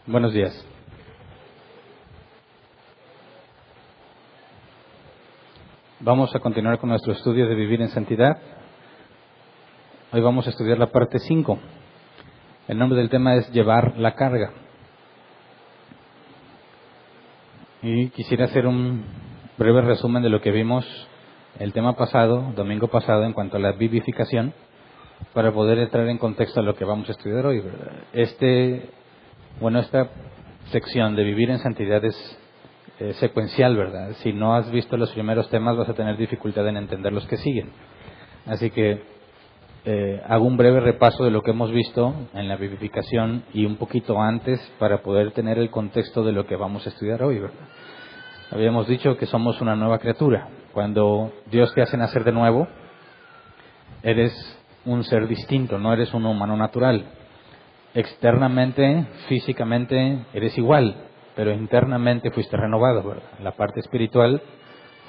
Buenos días. Vamos a continuar con nuestro estudio de vivir en santidad. Hoy vamos a estudiar la parte 5. El nombre del tema es llevar la carga. Y quisiera hacer un breve resumen de lo que vimos el tema pasado, domingo pasado, en cuanto a la vivificación, para poder entrar en contexto a lo que vamos a estudiar hoy, ¿verdad? Esta sección de vivir en santidad es secuencial, ¿verdad? Si no has visto los primeros temas vas a tener dificultad en entender los que siguen. Así que hago un breve repaso de lo que hemos visto en la vivificación y un poquito antes para poder tener el contexto de lo que vamos a estudiar hoy, ¿verdad? Habíamos dicho que somos una nueva criatura. Cuando Dios te hace nacer de nuevo, eres un ser distinto, no eres un humano natural. Externamente, físicamente, eres igual, pero internamente fuiste renovado, ¿verdad? La parte espiritual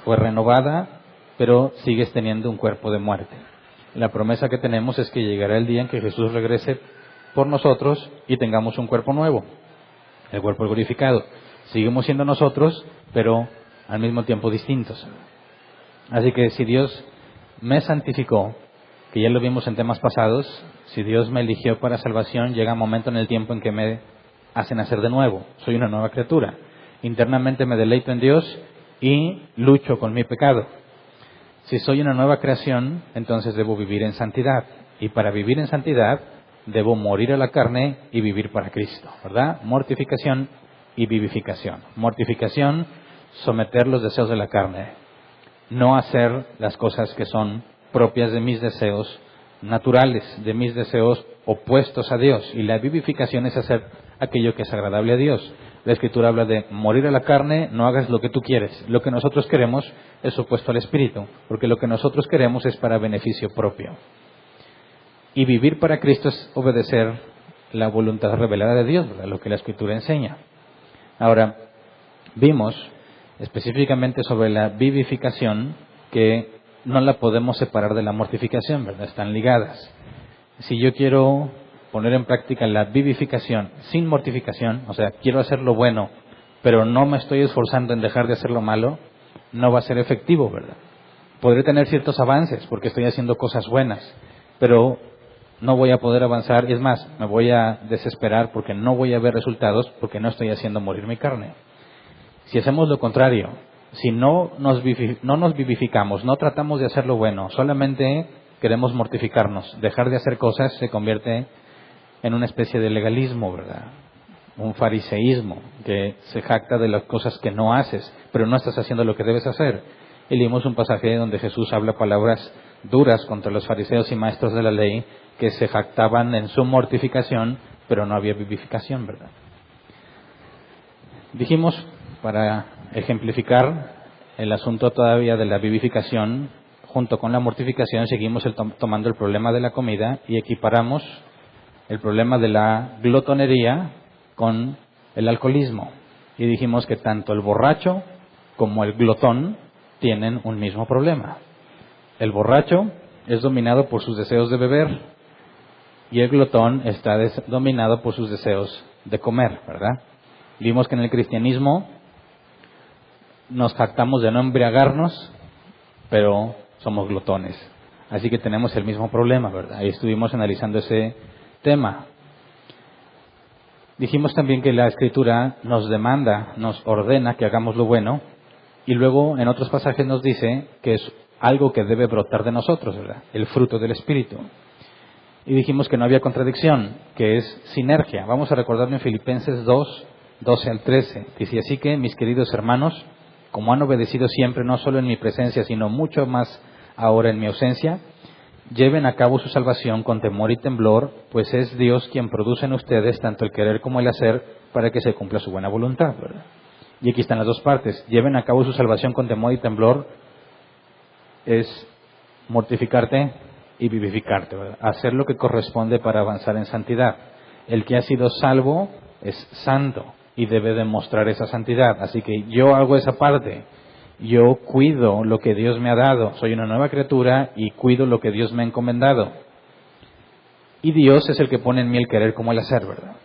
fue renovada, pero sigues teniendo un cuerpo de muerte. La promesa que tenemos es que llegará el día en que Jesús regrese por nosotros y tengamos un cuerpo nuevo, el cuerpo glorificado. Seguimos siendo nosotros, pero al mismo tiempo distintos. Así que si Dios me santificó, que ya lo vimos en temas pasados, si Dios me eligió para salvación, llega un momento en el tiempo en que me hace nacer de nuevo. Soy una nueva criatura. Internamente me deleito en Dios y lucho con mi pecado. Si soy una nueva creación, entonces debo vivir en santidad. Y para vivir en santidad, debo morir a la carne y vivir para Cristo, ¿verdad? Mortificación y vivificación. Mortificación, someter los deseos de la carne. No hacer las cosas que son propias de mis deseos naturales, de mis deseos opuestos a Dios. Y la vivificación es hacer aquello que es agradable a Dios. La Escritura habla de morir a la carne, no hagas lo que tú quieres. Lo que nosotros queremos es opuesto al Espíritu, porque lo que nosotros queremos es para beneficio propio. Y vivir para Cristo es obedecer la voluntad revelada de Dios, ¿verdad? Lo que la Escritura enseña. Ahora, vimos específicamente sobre la vivificación que no la podemos separar de la mortificación, ¿verdad? Están ligadas. Si yo quiero poner en práctica la vivificación sin mortificación, o sea, quiero hacer lo bueno, pero no me estoy esforzando en dejar de hacer lo malo, no va a ser efectivo, ¿verdad? Podré tener ciertos avances porque estoy haciendo cosas buenas, pero no voy a poder avanzar, y es más, me voy a desesperar porque no voy a ver resultados porque no estoy haciendo morir mi carne. Si hacemos lo contrario, si no nos vivificamos, no tratamos de hacer lo bueno, solamente queremos mortificarnos, dejar de hacer cosas se convierte en una especie de legalismo, ¿verdad? Un fariseísmo que se jacta de las cosas que no haces, pero no estás haciendo lo que debes hacer. Y leímos un pasaje donde Jesús habla palabras duras contra los fariseos y maestros de la ley que se jactaban en su mortificación, pero no había vivificación, ¿verdad? Dijimos, para ejemplificar el asunto todavía de la vivificación, junto con la mortificación seguimos tomando el problema de la comida y equiparamos el problema de la glotonería con el alcoholismo. Y dijimos que tanto el borracho como el glotón tienen un mismo problema. El borracho es dominado por sus deseos de beber y el glotón está dominado por sus deseos de comer, ¿verdad? Vimos que en el cristianismo nos jactamos de no embriagarnos, pero somos glotones. Así que tenemos el mismo problema, ¿verdad? Ahí estuvimos analizando ese tema. Dijimos también que la Escritura nos demanda, nos ordena que hagamos lo bueno, y luego en otros pasajes nos dice que es algo que debe brotar de nosotros, ¿verdad? El fruto del Espíritu. Y dijimos que no había contradicción, que es sinergia. Vamos a recordarlo en Filipenses 2, 12 al 13. Dice: así que, mis queridos hermanos, como han obedecido siempre, no solo en mi presencia, sino mucho más ahora en mi ausencia, lleven a cabo su salvación con temor y temblor, pues es Dios quien produce en ustedes tanto el querer como el hacer para que se cumpla su buena voluntad, ¿verdad? Y aquí están las dos partes. Lleven a cabo su salvación con temor y temblor es mortificarte y vivificarte, ¿verdad? Hacer lo que corresponde para avanzar en santidad. El que ha sido salvo es santo y debe demostrar esa santidad. Así que yo hago esa parte. Yo cuido lo que Dios me ha dado. Soy una nueva criatura y cuido lo que Dios me ha encomendado. Y Dios es el que pone en mí el querer como el hacer, ¿verdad?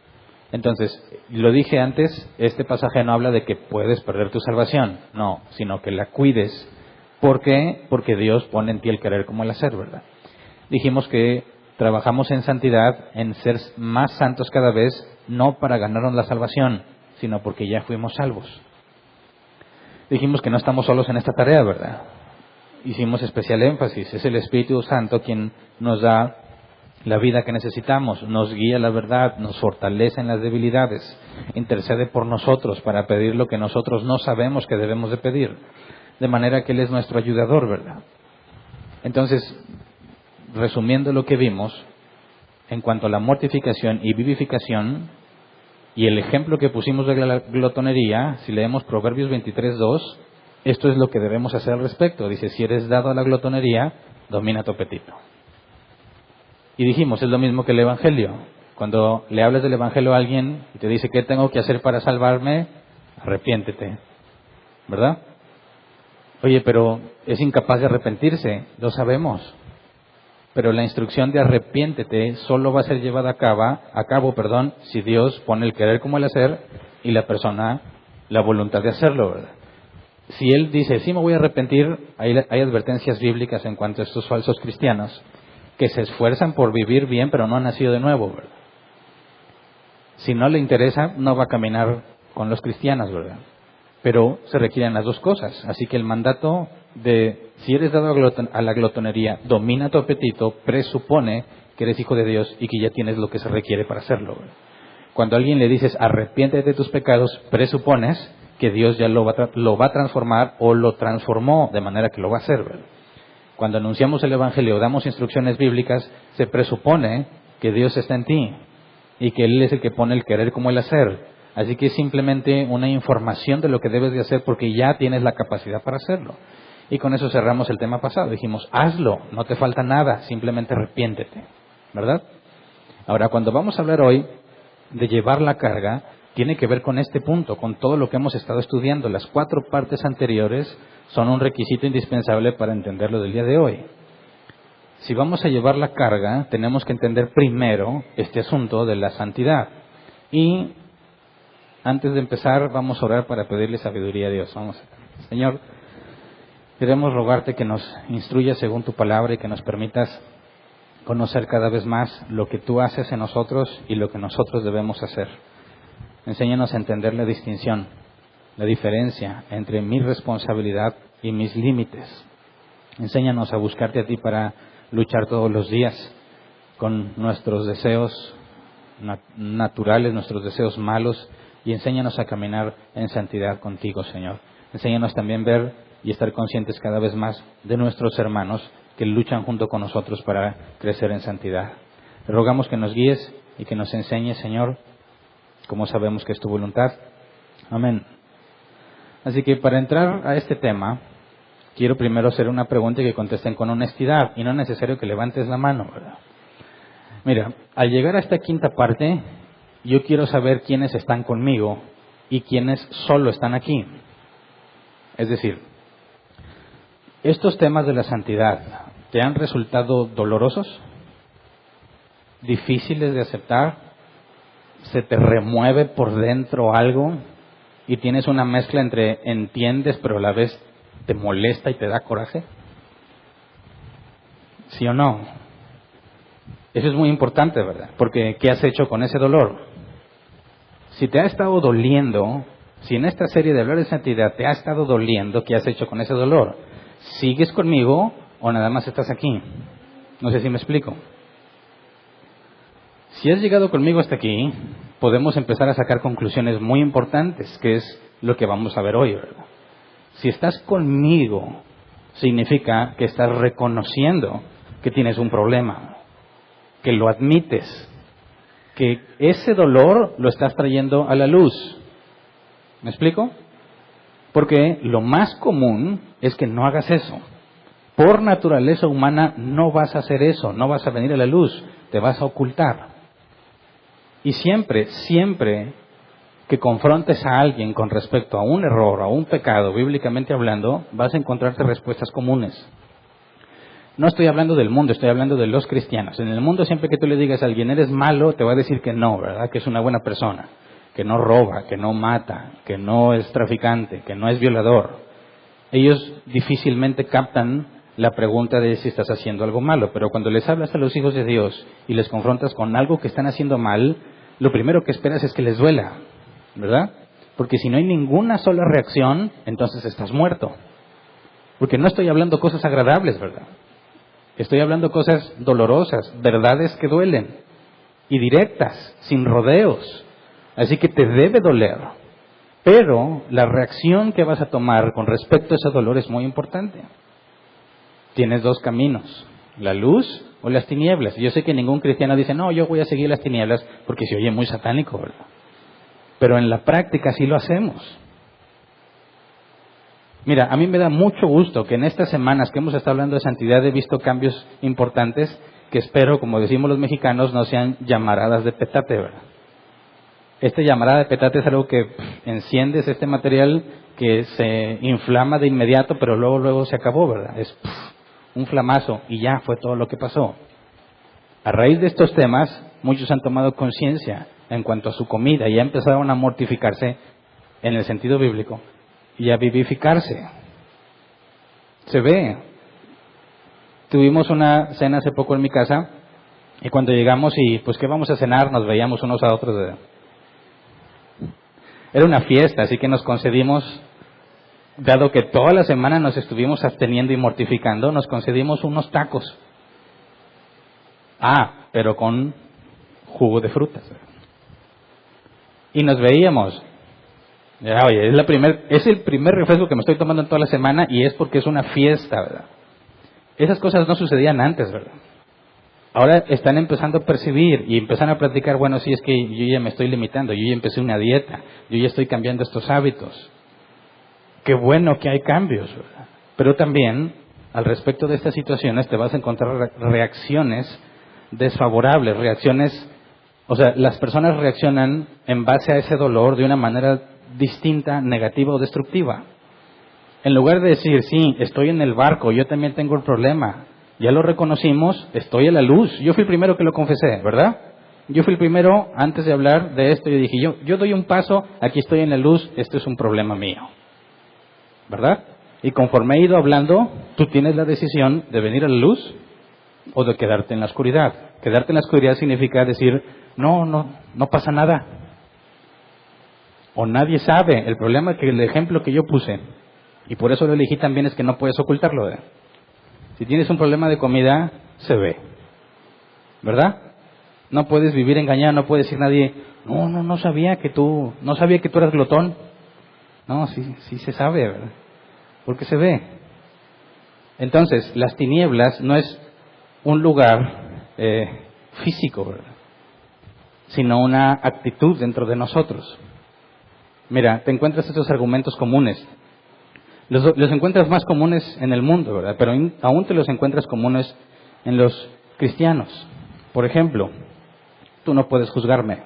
Entonces, lo dije antes, este pasaje no habla de que puedes perder tu salvación, no, sino que la cuides. ¿Por qué? Porque Dios pone en ti el querer como el hacer, ¿verdad? Dijimos que trabajamos en santidad, en ser más santos cada vez, no para ganarnos la salvación, sino porque ya fuimos salvos. Dijimos que no estamos solos en esta tarea, ¿verdad? Hicimos especial énfasis, es el Espíritu Santo quien nos da la vida que necesitamos, nos guía la verdad, nos fortalece en las debilidades, intercede por nosotros para pedir lo que nosotros no sabemos que debemos de pedir, de manera que Él es nuestro ayudador, ¿verdad? Entonces, resumiendo lo que vimos, en cuanto a la mortificación y vivificación, y el ejemplo que pusimos de la glotonería, si leemos Proverbios 23:2, esto es lo que debemos hacer al respecto. Dice, si eres dado a la glotonería, domina tu apetito. Y dijimos, es lo mismo que el Evangelio. Cuando le hablas del Evangelio a alguien y te dice, ¿qué tengo que hacer para salvarme? Arrepiéntete, ¿verdad? Oye, pero es incapaz de arrepentirse, lo sabemos. Pero la instrucción de arrepiéntete solo va a ser llevada a cabo, si Dios pone el querer como el hacer y la persona la voluntad de hacerlo, ¿verdad? Si Él dice, sí me voy a arrepentir, hay advertencias bíblicas en cuanto a estos falsos cristianos que se esfuerzan por vivir bien, pero no han nacido de nuevo, ¿verdad? Si no le interesa, no va a caminar con los cristianos, ¿verdad? Pero se requieren las dos cosas. Así que el mandato de, si eres dado a la glotonería, domina tu apetito, presupone que eres hijo de Dios y que ya tienes lo que se requiere para hacerlo, ¿verdad? Cuando a alguien le dices, arrepiéntete de tus pecados, presupones que Dios ya lo va a transformar o lo transformó de manera que lo va a hacer, ¿verdad? Cuando anunciamos el Evangelio, damos instrucciones bíblicas, se presupone que Dios está en ti y que Él es el que pone el querer como el hacer. Así que es simplemente una información de lo que debes de hacer porque ya tienes la capacidad para hacerlo. Y con eso cerramos el tema pasado. Dijimos, hazlo, no te falta nada, simplemente arrepiéntete, ¿verdad? Ahora, cuando vamos a hablar hoy de llevar la carga, tiene que ver con este punto, con todo lo que hemos estado estudiando. Las 4 partes anteriores son un requisito indispensable para entender lo del día de hoy. Si vamos a llevar la carga, tenemos que entender primero este asunto de la santidad. Y antes de empezar, vamos a orar para pedirle sabiduría a Dios. Vamos, Señor, queremos rogarte que nos instruyas según tu palabra y que nos permitas conocer cada vez más lo que tú haces en nosotros y lo que nosotros debemos hacer. Enséñanos a entender la distinción, la diferencia entre mi responsabilidad y mis límites. Enséñanos a buscarte a ti para luchar todos los días con nuestros deseos naturales, nuestros deseos malos, y enséñanos a caminar en santidad contigo, Señor. Enséñanos también ver y estar conscientes cada vez más de nuestros hermanos que luchan junto con nosotros para crecer en santidad. Te rogamos que nos guíes y que nos enseñes, Señor, como sabemos que es tu voluntad. Amén. Así que para entrar a este tema, quiero primero hacer una pregunta y que contesten con honestidad, y no es necesario que levantes la mano, ¿verdad? Mira, al llegar a esta 5ª parte, yo quiero saber quiénes están conmigo y quiénes solo están aquí. Es decir, estos temas de la santidad, ¿te han resultado dolorosos? ¿Difíciles de aceptar? ¿Se te remueve por dentro algo? Y tienes una mezcla entre entiendes, pero a la vez te molesta y te da coraje. ¿Sí o no? Eso es muy importante, ¿verdad? Porque ¿qué has hecho con ese dolor? Si te ha estado doliendo, si en esta serie de hablar de santidad te ha estado doliendo, ¿qué has hecho con ese dolor? ¿Sigues conmigo o nada más estás aquí? No sé si me explico. Si has llegado conmigo hasta aquí, podemos empezar a sacar conclusiones muy importantes, que es lo que vamos a ver hoy, ¿verdad? Si estás conmigo, significa que estás reconociendo que tienes un problema, que lo admites, que ese dolor lo estás trayendo a la luz. ¿Me explico? Porque lo más común es que no hagas eso. Por naturaleza humana no vas a hacer eso, no vas a venir a la luz, te vas a ocultar. Y siempre que confrontes a alguien con respecto a un error, a un pecado, bíblicamente hablando, vas a encontrarte respuestas comunes. No estoy hablando del mundo, estoy hablando de los cristianos. En el mundo siempre que tú le digas a alguien, eres malo, te va a decir que no, ¿verdad? Que es una buena persona, que no roba, que no mata, que no es traficante, que no es violador. Ellos difícilmente captan la pregunta de si estás haciendo algo malo, pero cuando les hablas a los hijos de Dios y les confrontas con algo que están haciendo mal, lo primero que esperas es que les duela, ¿verdad? Porque si no hay ninguna sola reacción, entonces estás muerto. Porque no estoy hablando cosas agradables, ¿verdad? Estoy hablando cosas dolorosas, verdades que duelen, y directas, sin rodeos. Así que te debe doler. Pero la reacción que vas a tomar con respecto a ese dolor es muy importante. Tienes dos caminos, la luz o las tinieblas. Yo sé que ningún cristiano dice, no, yo voy a seguir las tinieblas, porque se oye muy satánico, ¿verdad? Pero en la práctica sí lo hacemos. Mira, a mí me da mucho gusto que en estas semanas que hemos estado hablando de santidad he visto cambios importantes que espero, como decimos los mexicanos, no sean llamaradas de petate, ¿verdad? Esta llamarada de petate es algo que enciendes este material que se inflama de inmediato, pero luego se acabó, ¿verdad? Es un flamazo y ya fue todo lo que pasó. A raíz de estos temas, muchos han tomado conciencia en cuanto a su comida y ya empezaron a mortificarse en el sentido bíblico y a vivificarse. Se ve. Tuvimos una cena hace poco en mi casa y cuando llegamos y pues ¿qué vamos a cenar? Nos veíamos unos a otros. Era una fiesta, así que nos concedimos, dado que toda la semana nos estuvimos absteniendo y mortificando, nos concedimos unos tacos. Pero con jugo de frutas. Y nos veíamos. Oye, es el primer refresco que me estoy tomando en toda la semana y es porque es una fiesta, ¿verdad? Esas cosas no sucedían antes, ¿verdad? Ahora están empezando a percibir y empiezan a platicar, bueno, sí, es que yo ya me estoy limitando, yo ya empecé una dieta, yo ya estoy cambiando estos hábitos. Qué bueno que hay cambios, ¿verdad? Pero también, al respecto de estas situaciones, te vas a encontrar reacciones desfavorables, las personas reaccionan en base a ese dolor de una manera distinta, negativa o destructiva. En lugar de decir, sí, estoy en el barco, yo también tengo el problema, ya lo reconocimos, estoy a la luz. Yo fui el primero que lo confesé, ¿verdad? Yo fui el primero, antes de hablar de esto, yo dije, yo doy un paso, aquí estoy en la luz, esto es un problema mío, ¿verdad? Y conforme he ido hablando, tú tienes la decisión de venir a la luz o de quedarte en la oscuridad. Quedarte en la oscuridad significa decir, no pasa nada. O nadie sabe. El problema es que el ejemplo que yo puse, y por eso lo elegí también, es que no puedes ocultarlo, ¿verdad? Si tienes un problema de comida, se ve, ¿verdad? No puedes vivir engañado, no puede decir nadie, no sabía que tú eras glotón. No, sí se sabe, ¿verdad? Porque se ve. Entonces, las tinieblas no es un lugar físico, ¿verdad? Sino una actitud dentro de nosotros. Mira, te encuentras estos argumentos comunes. Los encuentras más comunes en el mundo, ¿verdad? Pero aún te los encuentras comunes en los cristianos. Por ejemplo, tú no puedes juzgarme.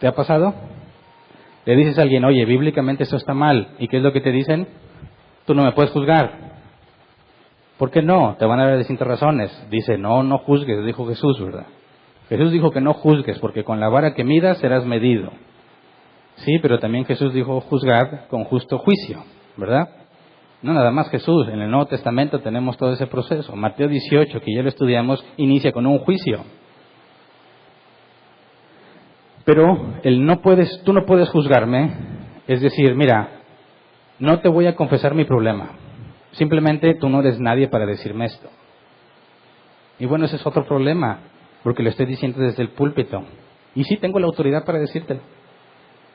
¿Te ha pasado? Le dices a alguien, oye, bíblicamente eso está mal. ¿Y qué es lo que te dicen? Tú no me puedes juzgar. ¿Por qué no? Te van a dar distintas razones. Dice, no juzgues, dijo Jesús, ¿verdad? Jesús dijo que no juzgues, porque con la vara que midas serás medido. Sí, pero también Jesús dijo juzgad con justo juicio, ¿verdad? No nada más Jesús, en el Nuevo Testamento tenemos todo ese proceso. Mateo 18, que ya lo estudiamos, inicia con un juicio. Pero tú no puedes juzgarme, es decir, mira, no te voy a confesar mi problema. Simplemente tú no eres nadie para decirme esto. Y bueno, ese es otro problema, porque lo estoy diciendo desde el púlpito. Y sí tengo la autoridad para decírtelo.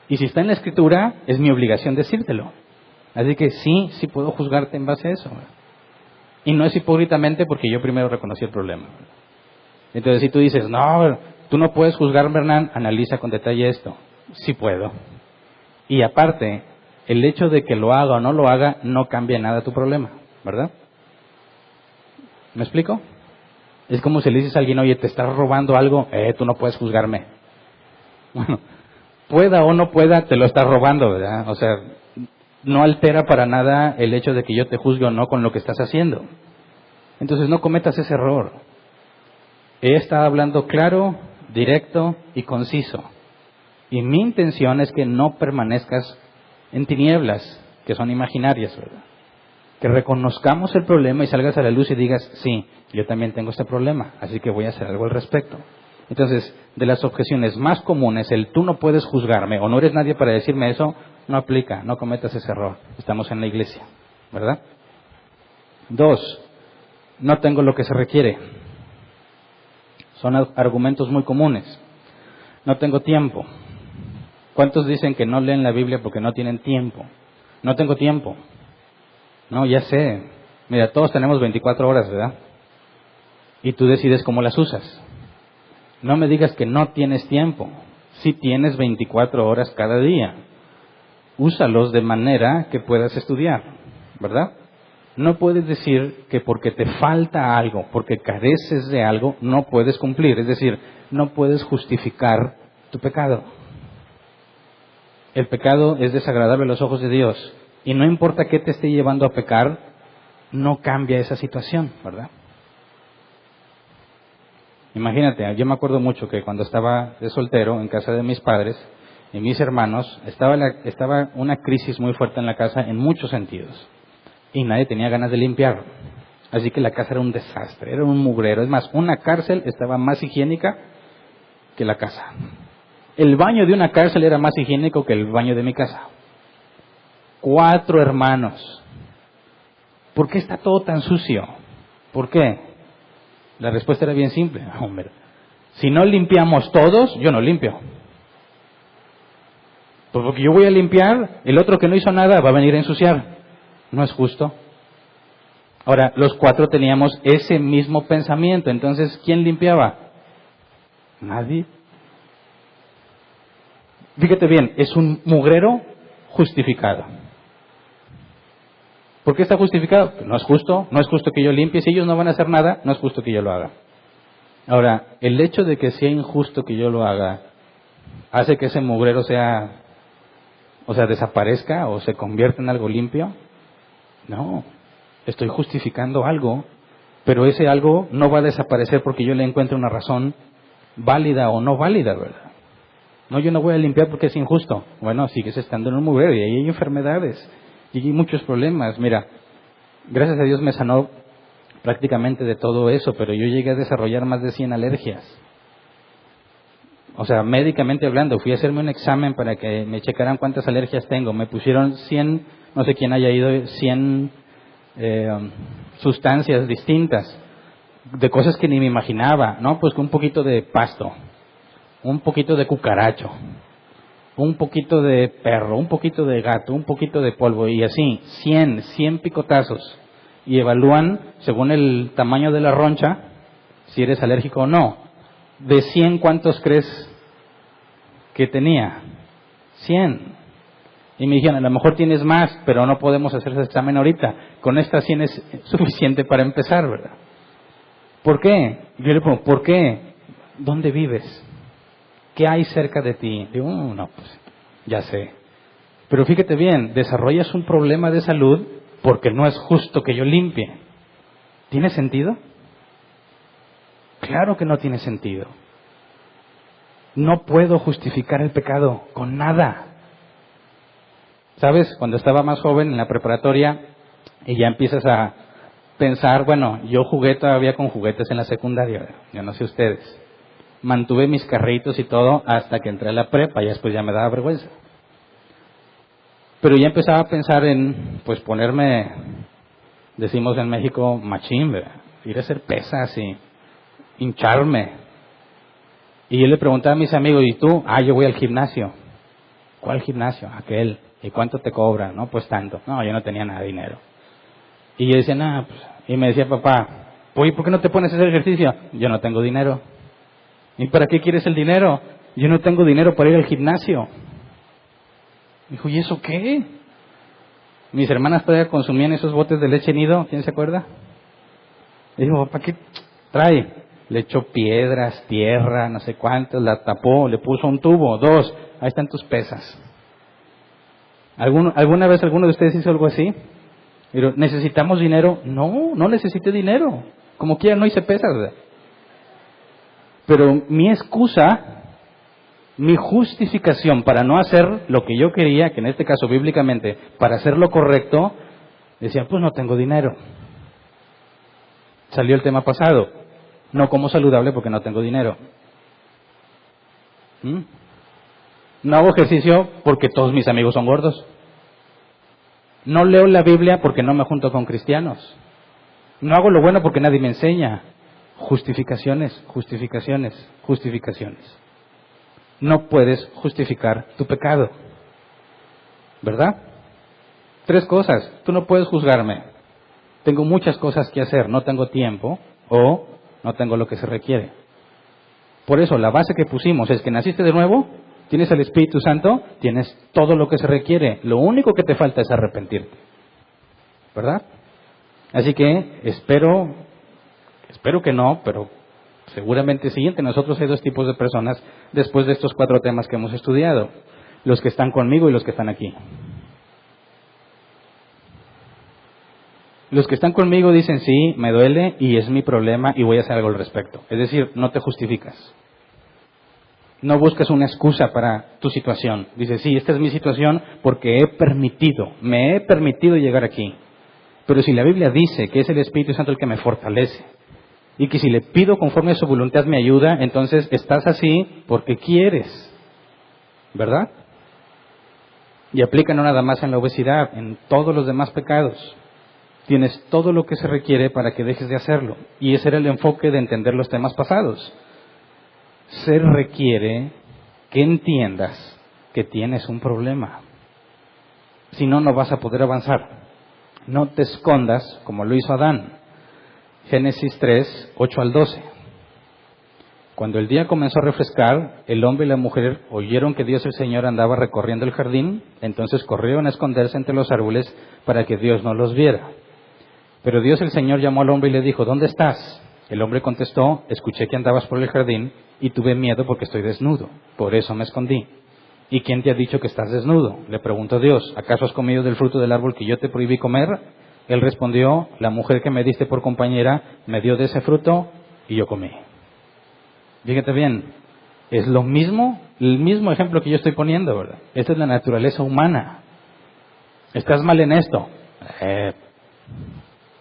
Y si está en la Escritura, es mi obligación decírtelo. Así que sí puedo juzgarte en base a eso. Y no es hipócritamente porque yo primero reconocí el problema. Entonces, si tú dices, no, tú no puedes juzgarme, Hernán, analiza con detalle esto. Sí puedo. Y aparte, el hecho de que lo haga o no lo haga no cambia nada tu problema, ¿verdad? ¿Me explico? Es como si le dices a alguien, oye, te estás robando algo, tú no puedes juzgarme. Bueno, pueda o no pueda, te lo estás robando, ¿verdad? O sea, no altera para nada el hecho de que yo te juzgue o no con lo que estás haciendo. Entonces no cometas ese error. Ella está hablando claro, directo y conciso. Y mi intención es que no permanezcas en tinieblas, que son imaginarias, ¿verdad? Que reconozcamos el problema y salgas a la luz y digas, sí, yo también tengo este problema, así que voy a hacer algo al respecto. Entonces, de las objeciones más comunes, el tú no puedes juzgarme o no eres nadie para decirme eso, no aplica, no cometas ese error. Estamos en la iglesia, ¿verdad? 2, no tengo lo que se requiere. Son argumentos muy comunes. No tengo tiempo. ¿Cuántos dicen que no leen la Biblia porque no tienen tiempo? No tengo tiempo. No, ya sé. Mira, todos tenemos 24 horas, ¿verdad? Y tú decides cómo las usas. No me digas que no tienes tiempo. Sí tienes 24 horas cada día. Úsalos de manera que puedas estudiar, ¿verdad? No puedes decir que porque te falta algo, porque careces de algo, no puedes cumplir. Es decir, no puedes justificar tu pecado. El pecado es desagradable a los ojos de Dios. Y no importa qué te esté llevando a pecar, no cambia esa situación, ¿verdad? Imagínate, yo me acuerdo mucho que cuando estaba de soltero en casa de mis padres y mis hermanos, estaba una crisis muy fuerte en la casa en muchos sentidos. Y nadie tenía ganas de limpiar. Así que la casa era un desastre, era un mugrero. Es más, una cárcel estaba más higiénica que la casa. El baño de una cárcel era más higiénico que el baño de mi casa. 4 hermanos. ¿Por qué está todo tan sucio? ¿Por qué? La respuesta era bien simple. Hombre, si no limpiamos todos, yo no limpio. Pues porque yo voy a limpiar, el otro que no hizo nada va a venir a ensuciar. No es justo. Ahora, los 4 teníamos ese mismo pensamiento. Entonces, ¿quién limpiaba? Nadie. Fíjate bien, es un mugrero justificado. ¿Por qué está justificado? No es justo, no es justo que yo limpie. Si ellos no van a hacer nada, no es justo que yo lo haga. Ahora, el hecho de que sea injusto que yo lo haga, ¿hace que ese mugrero desaparezca o se convierta en algo limpio? No, estoy justificando algo, pero ese algo no va a desaparecer porque yo le encuentre una razón válida o no válida, ¿verdad? No, yo no voy a limpiar porque es injusto. Bueno, sigues estando en un mugrero y ahí hay enfermedades y hay muchos problemas. Mira, gracias a Dios me sanó prácticamente de todo eso, pero yo llegué a desarrollar más de 100 alergias. O sea, médicamente hablando, fui a hacerme un examen para que me checaran cuántas alergias tengo. Me pusieron 100, no sé quién haya ido, 100 sustancias distintas, de cosas que ni me imaginaba, ¿no? Pues un poquito de pasto, un poquito de cucaracho, un poquito de perro, un poquito de gato, un poquito de polvo, y así, 100 picotazos. Y evalúan, según el tamaño de la roncha, si eres alérgico o no. De 100, ¿cuántos crees que tenía? 100. Y me dijeron, a lo mejor tienes más, pero no podemos hacer ese examen ahorita. Con estas 100 es suficiente para empezar, ¿verdad? ¿Por qué? Yo le pregunto, ¿por qué? ¿Dónde vives? ¿Qué hay cerca de ti? Digo, no, pues ya sé. Pero fíjate bien, desarrollas un problema de salud porque no es justo que yo limpie. ¿Tiene sentido? Claro que no tiene sentido. No puedo justificar el pecado con nada. ¿Sabes? Cuando estaba más joven en la preparatoria y ya empiezas a pensar, bueno, yo jugué todavía con juguetes en la secundaria, yo no sé ustedes. Mantuve mis carritos y todo hasta que entré a la prepa y después ya me daba vergüenza. Pero ya empezaba a pensar en, pues ponerme, decimos en México, machín, ¿verdad? Ir a hacer pesas y hincharme. Y yo le preguntaba a mis amigos, ¿y tú? Yo voy al gimnasio. ¿Cuál gimnasio? Aquel. ¿Y cuánto te cobra? No, pues tanto. No, yo no tenía nada de dinero. Y yo decía, pues, y me decía papá, oye, ¿por qué no te pones a hacer ejercicio? Yo no tengo dinero. ¿Y para qué quieres el dinero? Yo no tengo dinero para ir al gimnasio. Dijo, ¿y eso qué? Mis hermanas todavía consumían esos botes de leche nido, ¿quién se acuerda? Le dijo, papá, ¿qué trae? Le echó piedras, tierra, no sé cuántas, la tapó, le puso un tubo, 2, ahí están tus pesas. ¿Alguna vez alguno de ustedes hizo algo así? Pero, ¿necesitamos dinero? No, no necesite dinero. Como quiera no hice pesas, ¿verdad? Pero mi excusa, mi justificación para no hacer lo que yo quería, que en este caso bíblicamente, para hacer lo correcto, decía, pues no tengo dinero. Salió el tema pasado. No como saludable porque no tengo dinero. No hago ejercicio porque todos mis amigos son gordos. No leo la Biblia porque no me junto con cristianos. No hago lo bueno porque nadie me enseña. Justificaciones, justificaciones, justificaciones. No puedes justificar tu pecado. ¿Verdad? 3 cosas. Tú no puedes juzgarme. Tengo muchas cosas que hacer, no tengo tiempo o no tengo lo que se requiere. Por eso la base que pusimos es que naciste de nuevo, tienes el Espíritu Santo, tienes todo lo que se requiere. Lo único que te falta es arrepentirte. ¿Verdad? Así que espero que no, pero seguramente sí. Entre nosotros hay 2 tipos de personas después de estos 4 temas que hemos estudiado. Los que están conmigo y los que están aquí. Los que están conmigo dicen, sí, me duele y es mi problema y voy a hacer algo al respecto. Es decir, no te justificas. No buscas una excusa para tu situación. Dices, sí, esta es mi situación porque me he permitido llegar aquí. Pero si la Biblia dice que es el Espíritu Santo el que me fortalece y que si le pido conforme a su voluntad me ayuda, entonces estás así porque quieres. ¿Verdad? Y aplica no nada más en la obesidad, en todos los demás pecados. Tienes todo lo que se requiere para que dejes de hacerlo. Y ese era el enfoque de entender los temas pasados. Se requiere que entiendas que tienes un problema. Si no, no vas a poder avanzar. No te escondas como lo hizo Adán. Génesis 3, 8 al 12. Cuando el día comenzó a refrescar, el hombre y la mujer oyeron que Dios el Señor andaba recorriendo el jardín, entonces corrieron a esconderse entre los árboles para que Dios no los viera. Pero Dios el Señor llamó al hombre y le dijo, ¿dónde estás? El hombre contestó, escuché que andabas por el jardín y tuve miedo porque estoy desnudo, por eso me escondí. ¿Y quién te ha dicho que estás desnudo? Le preguntó Dios, ¿acaso has comido del fruto del árbol que yo te prohibí comer? Él respondió, la mujer que me diste por compañera me dio de ese fruto y yo comí. Fíjate bien, es el mismo ejemplo que yo estoy poniendo, ¿verdad? Esta es la naturaleza humana. ¿Estás mal en esto?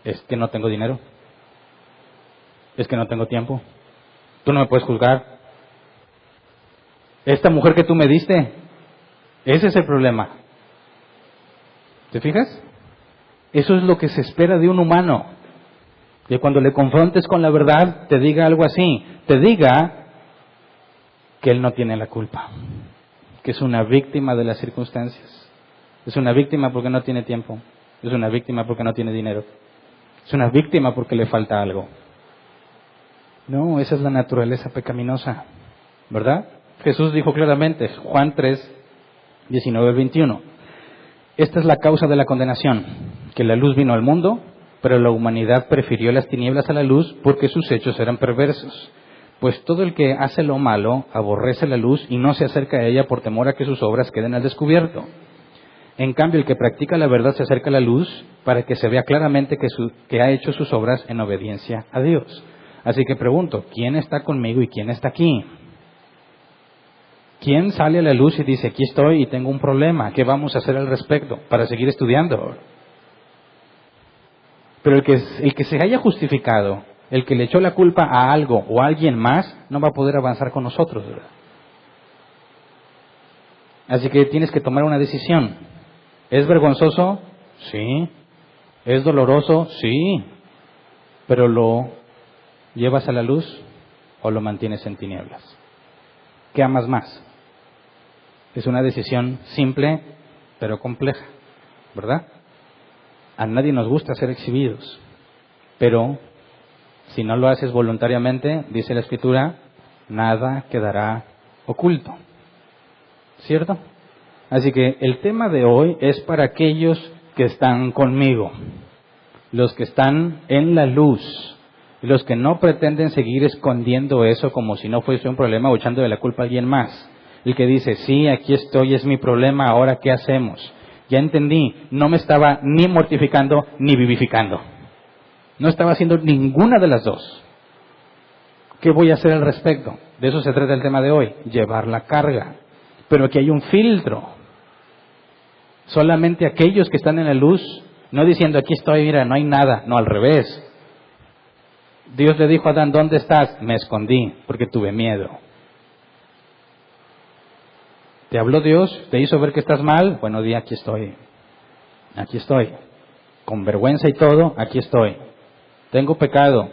Es que no tengo dinero. Es que no tengo tiempo. Tú no me puedes juzgar. Esta mujer que tú me diste, ese es el problema. ¿Te fijas? Eso es lo que se espera de un humano. Que cuando le confrontes con la verdad, te diga algo así. Te diga que él no tiene la culpa. Que es una víctima de las circunstancias. Es una víctima porque no tiene tiempo. Es una víctima porque no tiene dinero. Es una víctima porque le falta algo. No, esa es la naturaleza pecaminosa, ¿verdad? Jesús dijo claramente, Juan 3, 19 al 21, esta es la causa de la condenación, que la luz vino al mundo, pero la humanidad prefirió las tinieblas a la luz porque sus hechos eran perversos. Pues todo el que hace lo malo aborrece la luz y no se acerca a ella por temor a que sus obras queden al descubierto. En cambio, el que practica la verdad se acerca a la luz para que se vea claramente que ha hecho sus obras en obediencia a Dios. Así que pregunto, ¿quién está conmigo y quién está aquí? ¿Quién sale a la luz y dice, aquí estoy y tengo un problema, ¿qué vamos a hacer al respecto para seguir estudiando? Pero el que se haya justificado, el que le echó la culpa a algo o a alguien más, no va a poder avanzar con nosotros, ¿verdad? Así que tienes que tomar una decisión. ¿Es vergonzoso? Sí. ¿Es doloroso? Sí. Pero ¿lo llevas a la luz o lo mantienes en tinieblas? ¿Qué amas más? Es una decisión simple, pero compleja, ¿verdad? A nadie nos gusta ser exhibidos, pero si no lo haces voluntariamente, dice la Escritura, nada quedará oculto. ¿Cierto? Así que el tema de hoy es para aquellos que están conmigo, los que están en la luz, los que no pretenden seguir escondiendo eso como si no fuese un problema o echando de la culpa a alguien más. El que dice, sí, aquí estoy, es mi problema, ahora ¿qué hacemos? Ya entendí, no me estaba ni mortificando ni vivificando. No estaba haciendo ninguna de las dos. ¿Qué voy a hacer al respecto? De eso se trata el tema de hoy, llevar la carga. Pero aquí hay un filtro. Solamente aquellos que están en la luz, no diciendo aquí estoy, mira, no hay nada, no, al revés. Dios le dijo a Adán, ¿dónde estás? Me escondí porque tuve miedo. ¿Te habló Dios? ¿Te hizo ver que estás mal? Bueno, di, aquí estoy. Aquí estoy. Con vergüenza y todo, aquí estoy. Tengo pecado.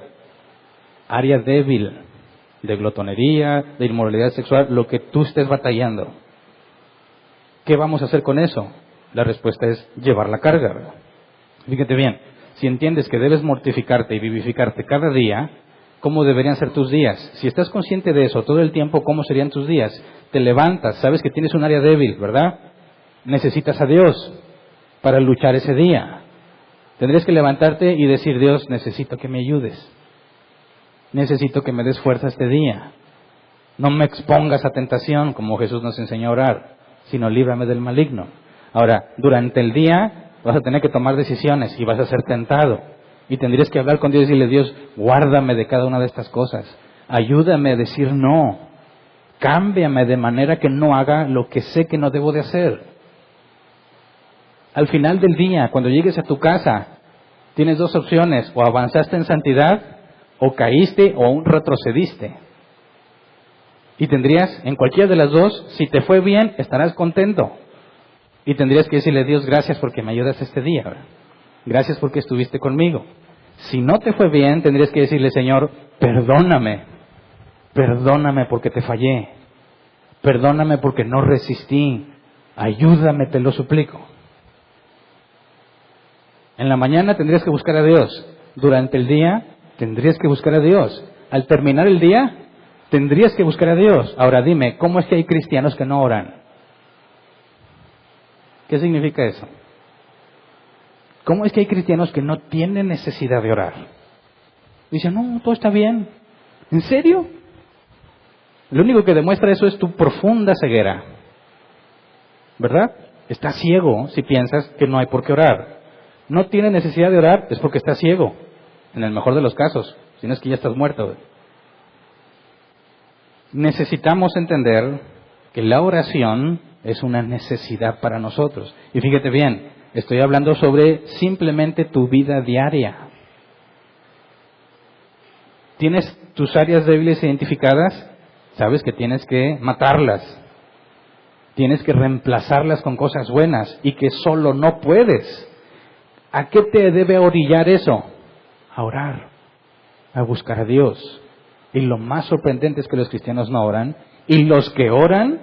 Área débil. De glotonería, de inmoralidad sexual, lo que tú estés batallando. ¿Qué vamos a hacer con eso? La respuesta es llevar la carga, ¿verdad? Fíjate bien, si entiendes que debes mortificarte y vivificarte cada día, ¿cómo deberían ser tus días? Si estás consciente de eso todo el tiempo, ¿cómo serían tus días? Te levantas, sabes que tienes un área débil, ¿verdad? Necesitas a Dios para luchar ese día. Tendrías que levantarte y decir, Dios, necesito que me ayudes. Necesito que me des fuerza este día. No me expongas a tentación, como Jesús nos enseñó a orar, sino líbrame del maligno. Ahora, durante el día vas a tener que tomar decisiones y vas a ser tentado. Y tendrías que hablar con Dios y decirle, Dios, guárdame de cada una de estas cosas. Ayúdame a decir no. Cámbiame de manera que no haga lo que sé que no debo de hacer. Al final del día, cuando llegues a tu casa, tienes dos opciones. O avanzaste en santidad, o caíste, o aún retrocediste. Y tendrías, en cualquiera de las dos, si te fue bien, estarás contento. Y tendrías que decirle, Dios, gracias porque me ayudas este día. Gracias porque estuviste conmigo. Si no te fue bien, tendrías que decirle, Señor, perdóname. Perdóname porque te fallé. Perdóname porque no resistí. Ayúdame, te lo suplico. En la mañana tendrías que buscar a Dios. Durante el día tendrías que buscar a Dios. Al terminar el día tendrías que buscar a Dios. Ahora dime, ¿cómo es que hay cristianos que no oran? ¿Qué significa eso? ¿Cómo es que hay cristianos que no tienen necesidad de orar? Dicen, no, todo está bien. ¿En serio? Lo único que demuestra eso es tu profunda ceguera. ¿Verdad? Estás ciego si piensas que no hay por qué orar. No tiene necesidad de orar, es porque estás ciego. En el mejor de los casos. Si no es que ya estás muerto. Necesitamos entender que la oración es una necesidad para nosotros. Y fíjate bien, estoy hablando sobre simplemente tu vida diaria. ¿Tienes tus áreas débiles identificadas? Sabes que tienes que matarlas. Tienes que reemplazarlas con cosas buenas y que solo no puedes. ¿A qué te debe orillar eso? A orar, a buscar a Dios. Y lo más sorprendente es que los cristianos no oran. Y los que oran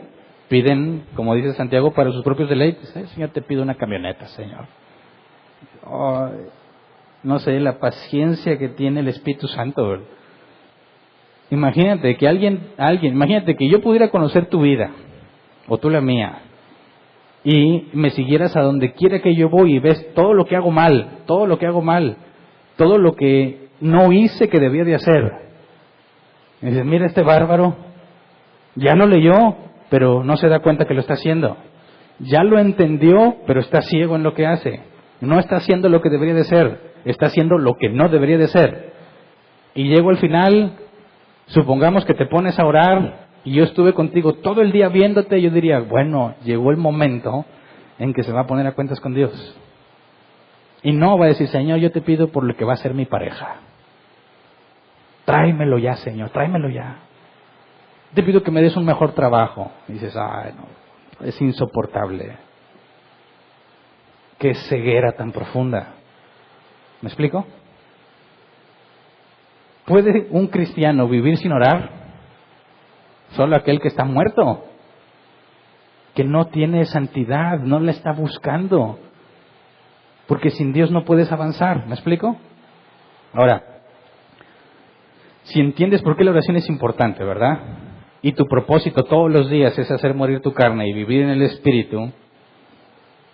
piden, como dice Santiago, para sus propios deleites. Señor, te pido una camioneta, Señor. No sé, la paciencia que tiene el Espíritu Santo, ¿verdad? Imagínate que imagínate que yo pudiera conocer tu vida, o tú la mía, y me siguieras a donde quiera que yo voy y ves todo lo que hago mal, todo lo que no hice que debía de hacer. Y dices, mira este bárbaro, ya lo leyó, pero no se da cuenta que lo está haciendo. Ya lo entendió, pero está ciego en lo que hace. No está haciendo lo que debería de ser, está haciendo lo que no debería de ser. Y llego al final, supongamos que te pones a orar y yo estuve contigo todo el día viéndote, yo diría, bueno, llegó el momento en que se va a poner a cuentas con Dios. Y no va a decir, Señor, yo te pido por lo que va a ser mi pareja. Tráemelo ya, Señor, tráemelo ya. Te pido que me des un mejor trabajo. Y dices, ay, no, es insoportable. Qué ceguera tan profunda. ¿Me explico? ¿Puede un cristiano vivir sin orar? Solo aquel que está muerto, que no tiene santidad, no la está buscando. Porque sin Dios no puedes avanzar. ¿Me explico? Ahora, si entiendes por qué la oración es importante, ¿verdad? Y tu propósito todos los días es hacer morir tu carne y vivir en el Espíritu,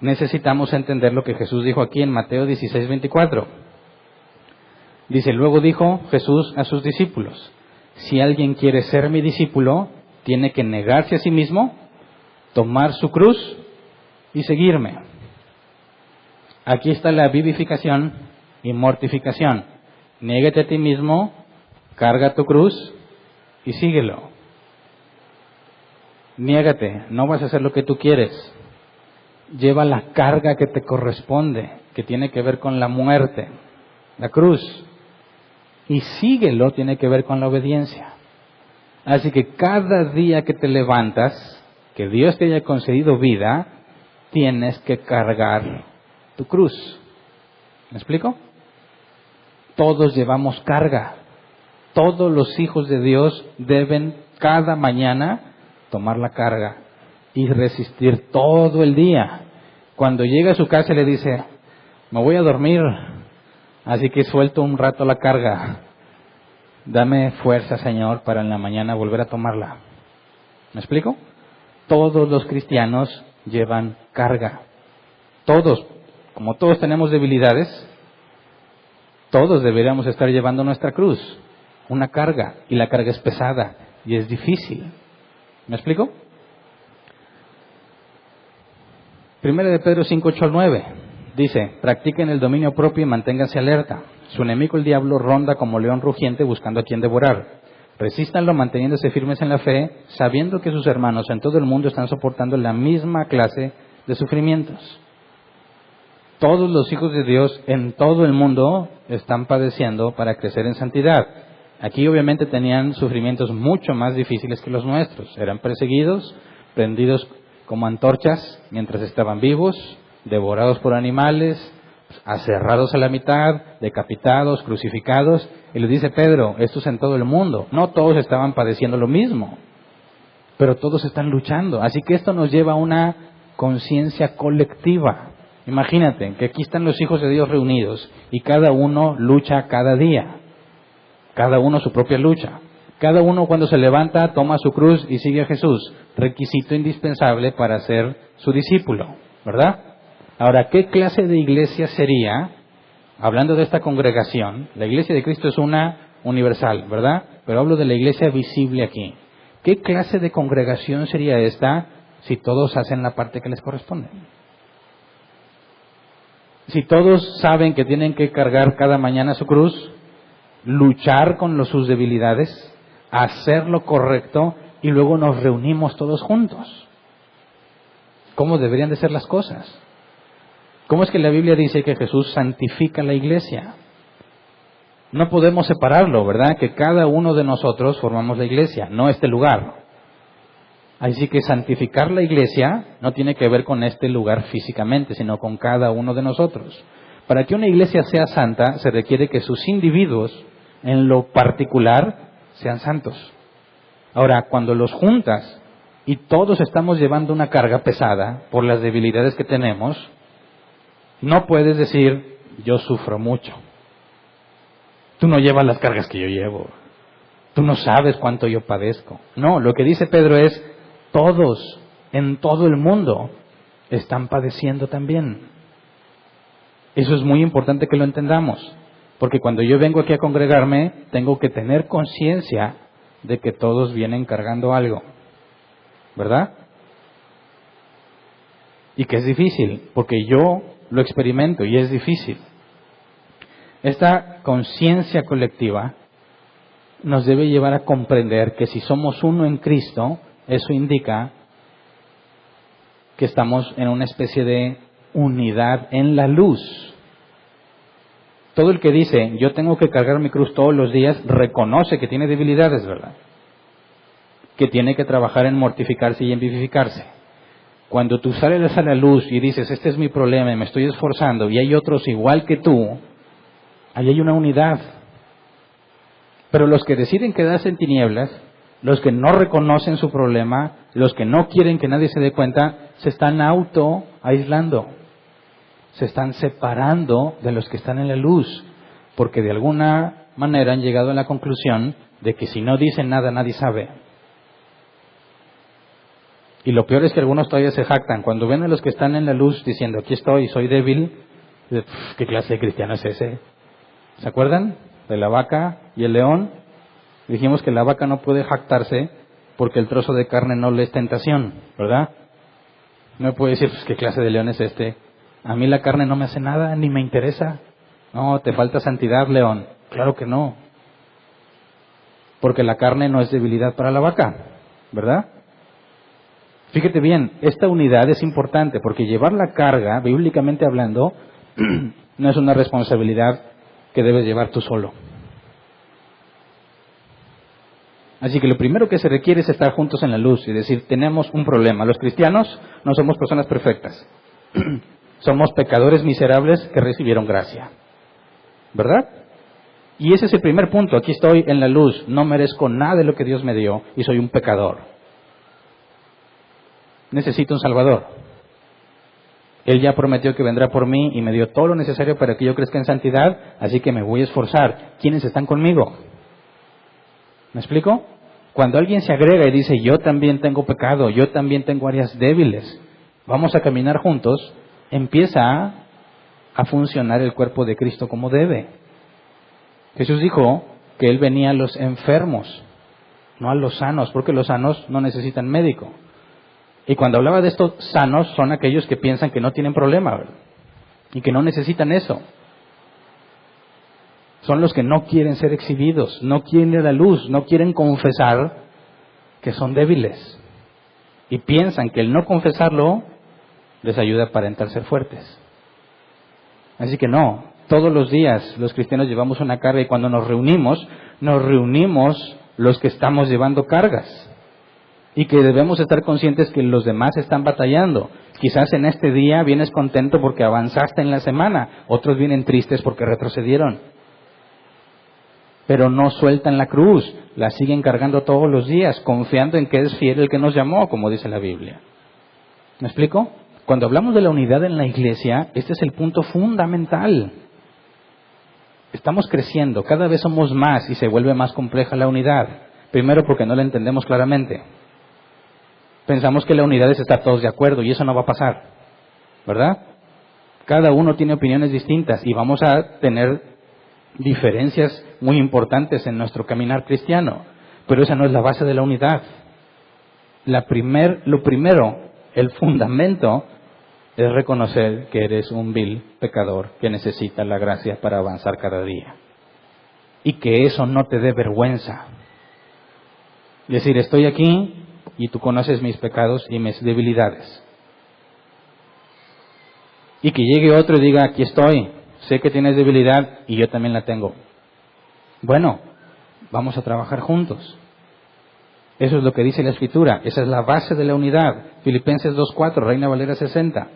necesitamos entender lo que Jesús dijo aquí en Mateo 16:24. Dice, luego dijo Jesús a sus discípulos, si alguien quiere ser mi discípulo, tiene que negarse a sí mismo, tomar su cruz y seguirme. Aquí está la vivificación y mortificación. Niégate a ti mismo, carga tu cruz y síguelo. Niégate, no vas a hacer lo que tú quieres. Lleva la carga que te corresponde, que tiene que ver con la muerte, la cruz. Y síguelo, tiene que ver con la obediencia. Así que cada día que te levantas, que Dios te haya concedido vida, tienes que cargar tu cruz. ¿Me explico? Todos llevamos carga. Todos los hijos de Dios deben cada mañana tomar la carga y resistir todo el día. Cuando llega a su casa le dice, me voy a dormir, así que suelto un rato la carga. Dame fuerza, Señor, para en la mañana volver a tomarla. ¿Me explico? Todos los cristianos llevan carga. Todos, como todos tenemos debilidades, todos deberíamos estar llevando nuestra cruz, una carga, y la carga es pesada y es difícil. ¿Me explico? 1 de Pedro 5, 8 al 9 dice, practiquen el dominio propio y manténganse alerta. Su enemigo el diablo ronda como león rugiente buscando a quien devorar. Resístanlo manteniéndose firmes en la fe, sabiendo que sus hermanos en todo el mundo están soportando la misma clase de sufrimientos. Todos los hijos de Dios en todo el mundo están padeciendo para crecer en santidad. Aquí obviamente tenían sufrimientos mucho más difíciles que los nuestros. Eran perseguidos, prendidos como antorchas mientras estaban vivos, devorados por animales, aserrados a la mitad, decapitados, crucificados. Y les dice Pedro, esto es en todo el mundo. No todos estaban padeciendo lo mismo, pero todos están luchando. Así que esto nos lleva a una conciencia colectiva. Imagínate que aquí están los hijos de Dios reunidos y cada uno lucha cada día. Cada uno su propia lucha. Cada uno cuando se levanta toma su cruz y sigue a Jesús. Requisito indispensable para ser su discípulo, ¿verdad? Ahora, ¿qué clase de iglesia sería, hablando de esta congregación? La iglesia de Cristo es una universal, ¿verdad? Pero hablo de la iglesia visible aquí. ¿Qué clase de congregación sería esta si todos hacen la parte que les corresponde? Si todos saben que tienen que cargar cada mañana su cruz, luchar con sus debilidades, hacer lo correcto y luego nos reunimos todos juntos. ¿Cómo deberían de ser las cosas? ¿Cómo es que la Biblia dice que Jesús santifica la iglesia? No podemos separarlo, ¿verdad? Que cada uno de nosotros formamos la iglesia, no este lugar. Así que santificar la iglesia no tiene que ver con este lugar físicamente, sino con cada uno de nosotros. Para que una iglesia sea santa, se requiere que sus individuos, en lo particular, sean santos. Ahora, cuando los juntas y todos estamos llevando una carga pesada por las debilidades que tenemos, no puedes decir, yo sufro mucho. Tú no llevas las cargas que yo llevo. Tú no sabes cuánto yo padezco. No, lo que dice Pedro es, todos en todo el mundo están padeciendo también. Eso es muy importante que lo entendamos, porque cuando yo vengo aquí a congregarme, tengo que tener conciencia de que todos vienen cargando algo, ¿verdad? Y que es difícil, porque yo lo experimento y es difícil. Esta conciencia colectiva nos debe llevar a comprender que si somos uno en Cristo, eso indica que estamos en una especie de unidad en la luz. Todo el que dice, yo tengo que cargar mi cruz todos los días, reconoce que tiene debilidades, ¿verdad? Que tiene que trabajar en mortificarse y en vivificarse. Cuando tú sales a la luz y dices, este es mi problema y me estoy esforzando y hay otros igual que tú, ahí hay una unidad. Pero los que deciden quedarse en tinieblas, los que no reconocen su problema, los que no quieren que nadie se dé cuenta, se están aislando. Se están separando de los que están en la luz, porque de alguna manera han llegado a la conclusión de que si no dicen nada, nadie sabe. Y lo peor es que algunos todavía se jactan. Cuando ven a los que están en la luz diciendo, aquí estoy, soy débil, ¿qué clase de cristiano es ese? ¿Se acuerdan de la vaca y el león? Dijimos que la vaca no puede jactarse porque el trozo de carne no le es tentación, ¿verdad? No puede decir, pues, ¿qué clase de león es este? A mí la carne no me hace nada, ni me interesa. No, te falta santidad, León. Claro que no. Porque la carne no es debilidad para la vaca, ¿verdad? Fíjate bien, esta unidad es importante porque llevar la carga, bíblicamente hablando, no es una responsabilidad que debes llevar tú solo. Así que lo primero que se requiere es estar juntos en la luz y decir, tenemos un problema. Los cristianos no somos personas perfectas. Somos pecadores miserables que recibieron gracia. ¿Verdad? Y ese es el primer punto. Aquí estoy en la luz. No merezco nada de lo que Dios me dio y soy un pecador. Necesito un Salvador. Él ya prometió que vendrá por mí y me dio todo lo necesario para que yo crezca en santidad, así que me voy a esforzar. ¿Quiénes están conmigo? ¿Me explico? Cuando alguien se agrega y dice, yo también tengo pecado, yo también tengo áreas débiles, vamos a caminar juntos, empieza a funcionar el cuerpo de Cristo como debe. Jesús dijo que Él venía a los enfermos, no a los sanos, porque los sanos no necesitan médico. Y cuando hablaba de estos sanos, son aquellos que piensan que no tienen problema, ¿verdad? Y que no necesitan eso. Son los que no quieren ser exhibidos, no quieren ir a la luz, no quieren confesar que son débiles. Y piensan que el no confesarlo les ayuda a aparentar ser fuertes. Así que no, todos los días los cristianos llevamos una carga y cuando nos reunimos los que estamos llevando cargas. Y que debemos estar conscientes que los demás están batallando. Quizás en este día vienes contento porque avanzaste en la semana, otros vienen tristes porque retrocedieron. Pero no sueltan la cruz, la siguen cargando todos los días, confiando en que es fiel el que nos llamó, como dice la Biblia. ¿Me explico? Cuando hablamos de la unidad en la iglesia, este es el punto fundamental. Estamos creciendo, cada vez somos más y se vuelve más compleja la unidad. Primero porque no la entendemos claramente. Pensamos que la unidad es estar todos de acuerdo y eso no va a pasar, ¿verdad? Cada uno tiene opiniones distintas y vamos a tener diferencias muy importantes en nuestro caminar cristiano, pero esa no es la base de la unidad. Lo primero, el fundamento, es reconocer que eres un vil pecador que necesita la gracia para avanzar cada día. Y que eso no te dé vergüenza. Es decir, estoy aquí y tú conoces mis pecados y mis debilidades. Y que llegue otro y diga, aquí estoy, sé que tienes debilidad y yo también la tengo. Bueno, vamos a trabajar juntos. Eso es lo que dice la Escritura, esa es la base de la unidad. Filipenses 2:4, Reina Valera 60.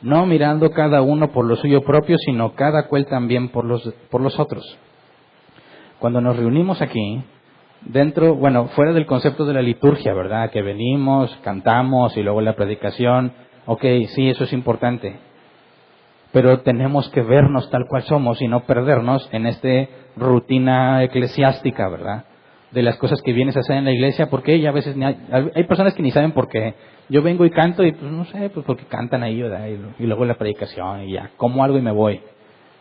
No mirando cada uno por lo suyo propio, sino cada cual también por los otros. Cuando nos reunimos aquí, fuera del concepto de la liturgia, ¿verdad? Que venimos, cantamos y luego la predicación. Ok, sí, eso es importante. Pero tenemos que vernos tal cual somos y no perdernos en esta rutina eclesiástica, ¿verdad? De las cosas que vienes a hacer en la iglesia, porque a veces hay personas que ni saben por qué. Yo vengo y canto y pues no sé, pues porque cantan ahí, ¿verdad? Y luego la predicación y ya, como algo y me voy.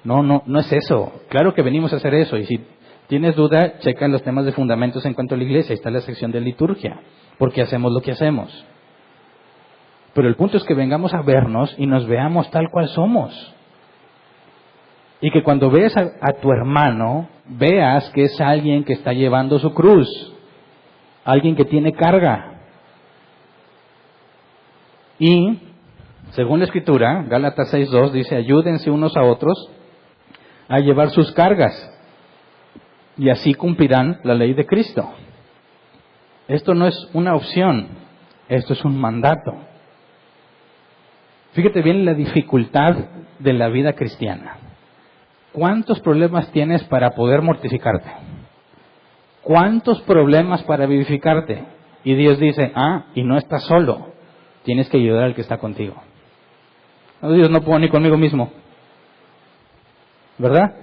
No es eso. Claro que venimos a hacer eso y si tienes duda, checa en los temas de fundamentos en cuanto a la iglesia, ahí está la sección de liturgia, porque hacemos lo que hacemos. Pero el punto es que vengamos a vernos y nos veamos tal cual somos. Y que cuando veas a tu hermano, veas que es alguien que está llevando su cruz, alguien que tiene carga. Y, según la Escritura, Gálatas 6:2 dice, ayúdense unos a otros a llevar sus cargas y así cumplirán la ley de Cristo. Esto no es una opción, esto es un mandato. Fíjate bien la dificultad de la vida cristiana. ¿Cuántos problemas tienes para poder mortificarte? ¿Cuántos problemas para vivificarte? Y Dios dice, y no estás solo, tienes que ayudar al que está contigo. No, Dios, no puedo ni conmigo mismo, ¿verdad?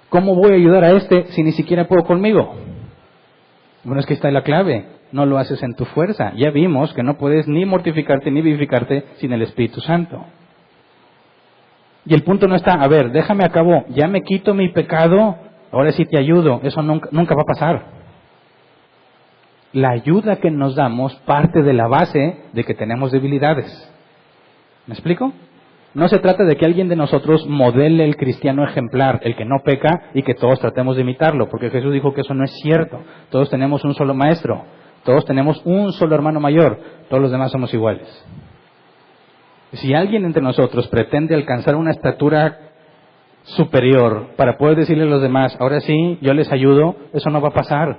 ¿Cómo voy a ayudar a este si ni siquiera puedo conmigo? Bueno, es que está la clave, no lo haces en tu fuerza. Ya vimos que no puedes ni mortificarte ni vivificarte sin el Espíritu Santo. Y el punto no está, a ver, déjame acabo, ya me quito mi pecado, ahora sí te ayudo. Eso nunca va a pasar. La ayuda que nos damos parte de la base de que tenemos debilidades. ¿Me explico? No se trata de que alguien de nosotros modele el cristiano ejemplar, el que no peca, y que todos tratemos de imitarlo, porque Jesús dijo que eso no es cierto. Todos tenemos un solo maestro, todos tenemos un solo hermano mayor, todos los demás somos iguales. Si alguien entre nosotros pretende alcanzar una estatura superior para poder decirle a los demás, ahora sí, yo les ayudo, eso no va a pasar.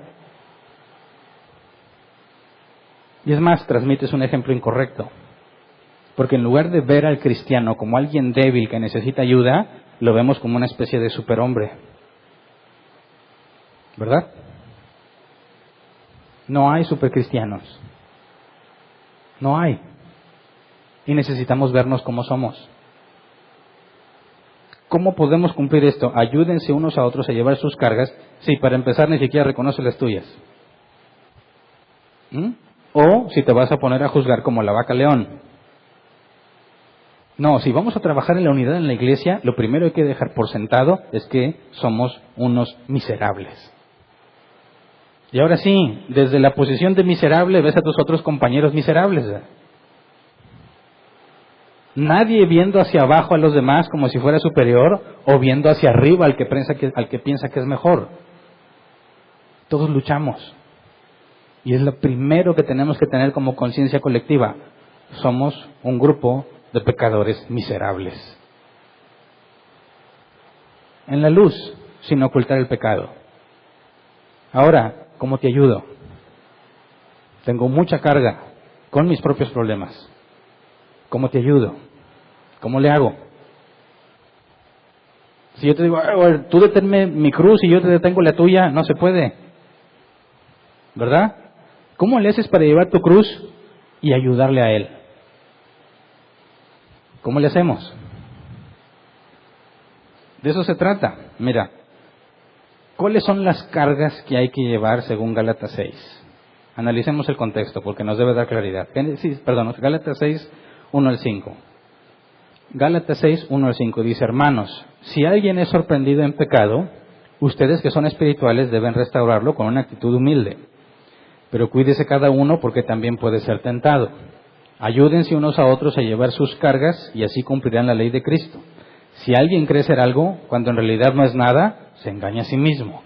Y es más, transmites un ejemplo incorrecto. Porque en lugar de ver al cristiano como alguien débil que necesita ayuda, lo vemos como una especie de superhombre. ¿Verdad? No hay supercristianos. No hay. Y necesitamos vernos como somos. ¿Cómo podemos cumplir esto? Ayúdense unos a otros a llevar sus cargas. Sí, para empezar ni siquiera reconoce las tuyas. O si te vas a poner a juzgar como la vaca león. No, si vamos a trabajar en la unidad en la iglesia, lo primero que hay que dejar por sentado es que somos unos miserables. Y ahora sí, desde la posición de miserable ves a tus otros compañeros miserables. Nadie viendo hacia abajo a los demás como si fuera superior o viendo hacia arriba al que piensa que es mejor. Todos luchamos. Y es lo primero que tenemos que tener como conciencia colectiva. Somos un grupo de pecadores miserables. En la luz, sin ocultar el pecado. Ahora, ¿cómo te ayudo? Tengo mucha carga con mis propios problemas. ¿Cómo te ayudo? ¿Cómo le hago? Si yo te digo, tú deténme mi cruz y yo te detengo la tuya, no se puede. ¿Verdad? ¿Cómo le haces para llevar tu cruz y ayudarle a él? ¿Cómo le hacemos? De eso se trata. Mira, ¿cuáles son las cargas que hay que llevar según Gálatas 6? Analicemos el contexto porque nos debe dar claridad. Gálatas 6, 1 al 5. Gálatas 6, 1 al 5 dice, hermanos, si alguien es sorprendido en pecado, ustedes que son espirituales deben restaurarlo con una actitud humilde. Pero cuídese cada uno porque también puede ser tentado. Ayúdense unos a otros a llevar sus cargas y así cumplirán la ley de Cristo. Si alguien cree ser algo, cuando en realidad no es nada, se engaña a sí mismo.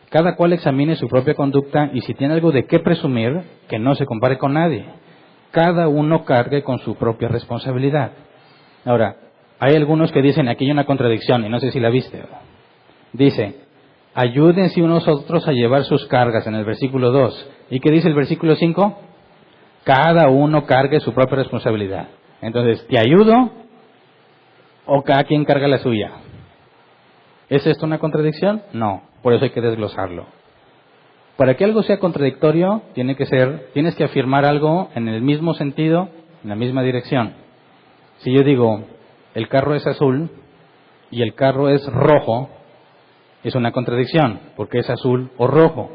Cada cual examine su propia conducta y si tiene algo de qué presumir, que no se compare con nadie. Cada uno cargue con su propia responsabilidad. Ahora, hay algunos que dicen, aquí hay una contradicción, y no sé si la viste. Dice, ayúdense unos a otros a llevar sus cargas, en el versículo 2. ¿Y qué dice el versículo 5? Cada uno cargue su propia responsabilidad. Entonces, ¿te ayudo o cada quien carga la suya? ¿Es esto una contradicción? No, por eso hay que desglosarlo. Para que algo sea contradictorio, tienes que afirmar algo en el mismo sentido, en la misma dirección. Si yo digo, el carro es azul y el carro es rojo, es una contradicción, porque es azul o rojo.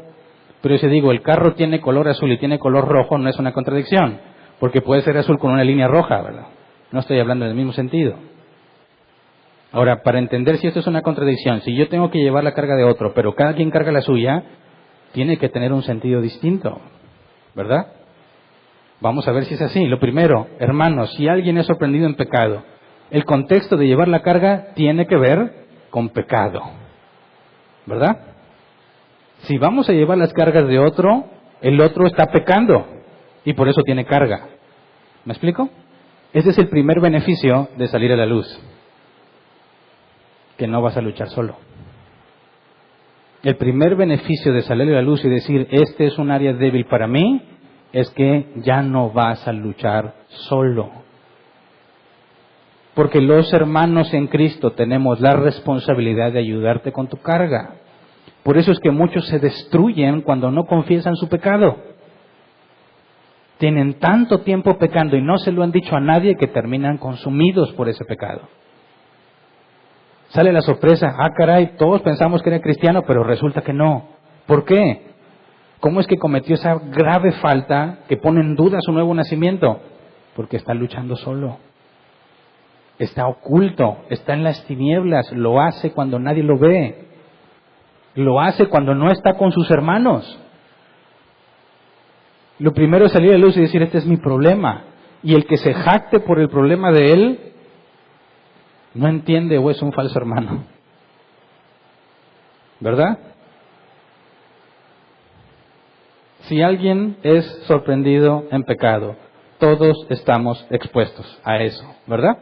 Pero si digo, el carro tiene color azul y tiene color rojo, no es una contradicción, porque puede ser azul con una línea roja, ¿verdad? No estoy hablando en el mismo sentido. Ahora, para entender si esto es una contradicción, si yo tengo que llevar la carga de otro, pero cada quien carga la suya, tiene que tener un sentido distinto, ¿verdad? Vamos a ver si es así. Lo primero, hermanos, si alguien es sorprendido en pecado, el contexto de llevar la carga tiene que ver con pecado, ¿verdad? Si vamos a llevar las cargas de otro, el otro está pecando y por eso tiene carga. ¿Me explico? Ese es el primer beneficio de salir a la luz, que no vas a luchar solo. El primer beneficio de salir a la luz y decir, este es un área débil para mí, es que ya no vas a luchar solo. Porque los hermanos en Cristo tenemos la responsabilidad de ayudarte con tu carga. Por eso es que muchos se destruyen cuando no confiesan su pecado. Tienen tanto tiempo pecando y no se lo han dicho a nadie que terminan consumidos por ese pecado. Sale la sorpresa, caray, todos pensamos que era cristiano, pero resulta que no. ¿Por qué? ¿Cómo es que cometió esa grave falta que pone en duda su nuevo nacimiento? Porque está luchando solo. Está oculto, está en las tinieblas, lo hace cuando nadie lo ve. Lo hace cuando no está con sus hermanos. Lo primero es salir a la luz y decir, este es mi problema. Y el que se jacte por el problema de él, no entiende o es un falso hermano. ¿Verdad? Si alguien es sorprendido en pecado, todos estamos expuestos a eso, ¿verdad?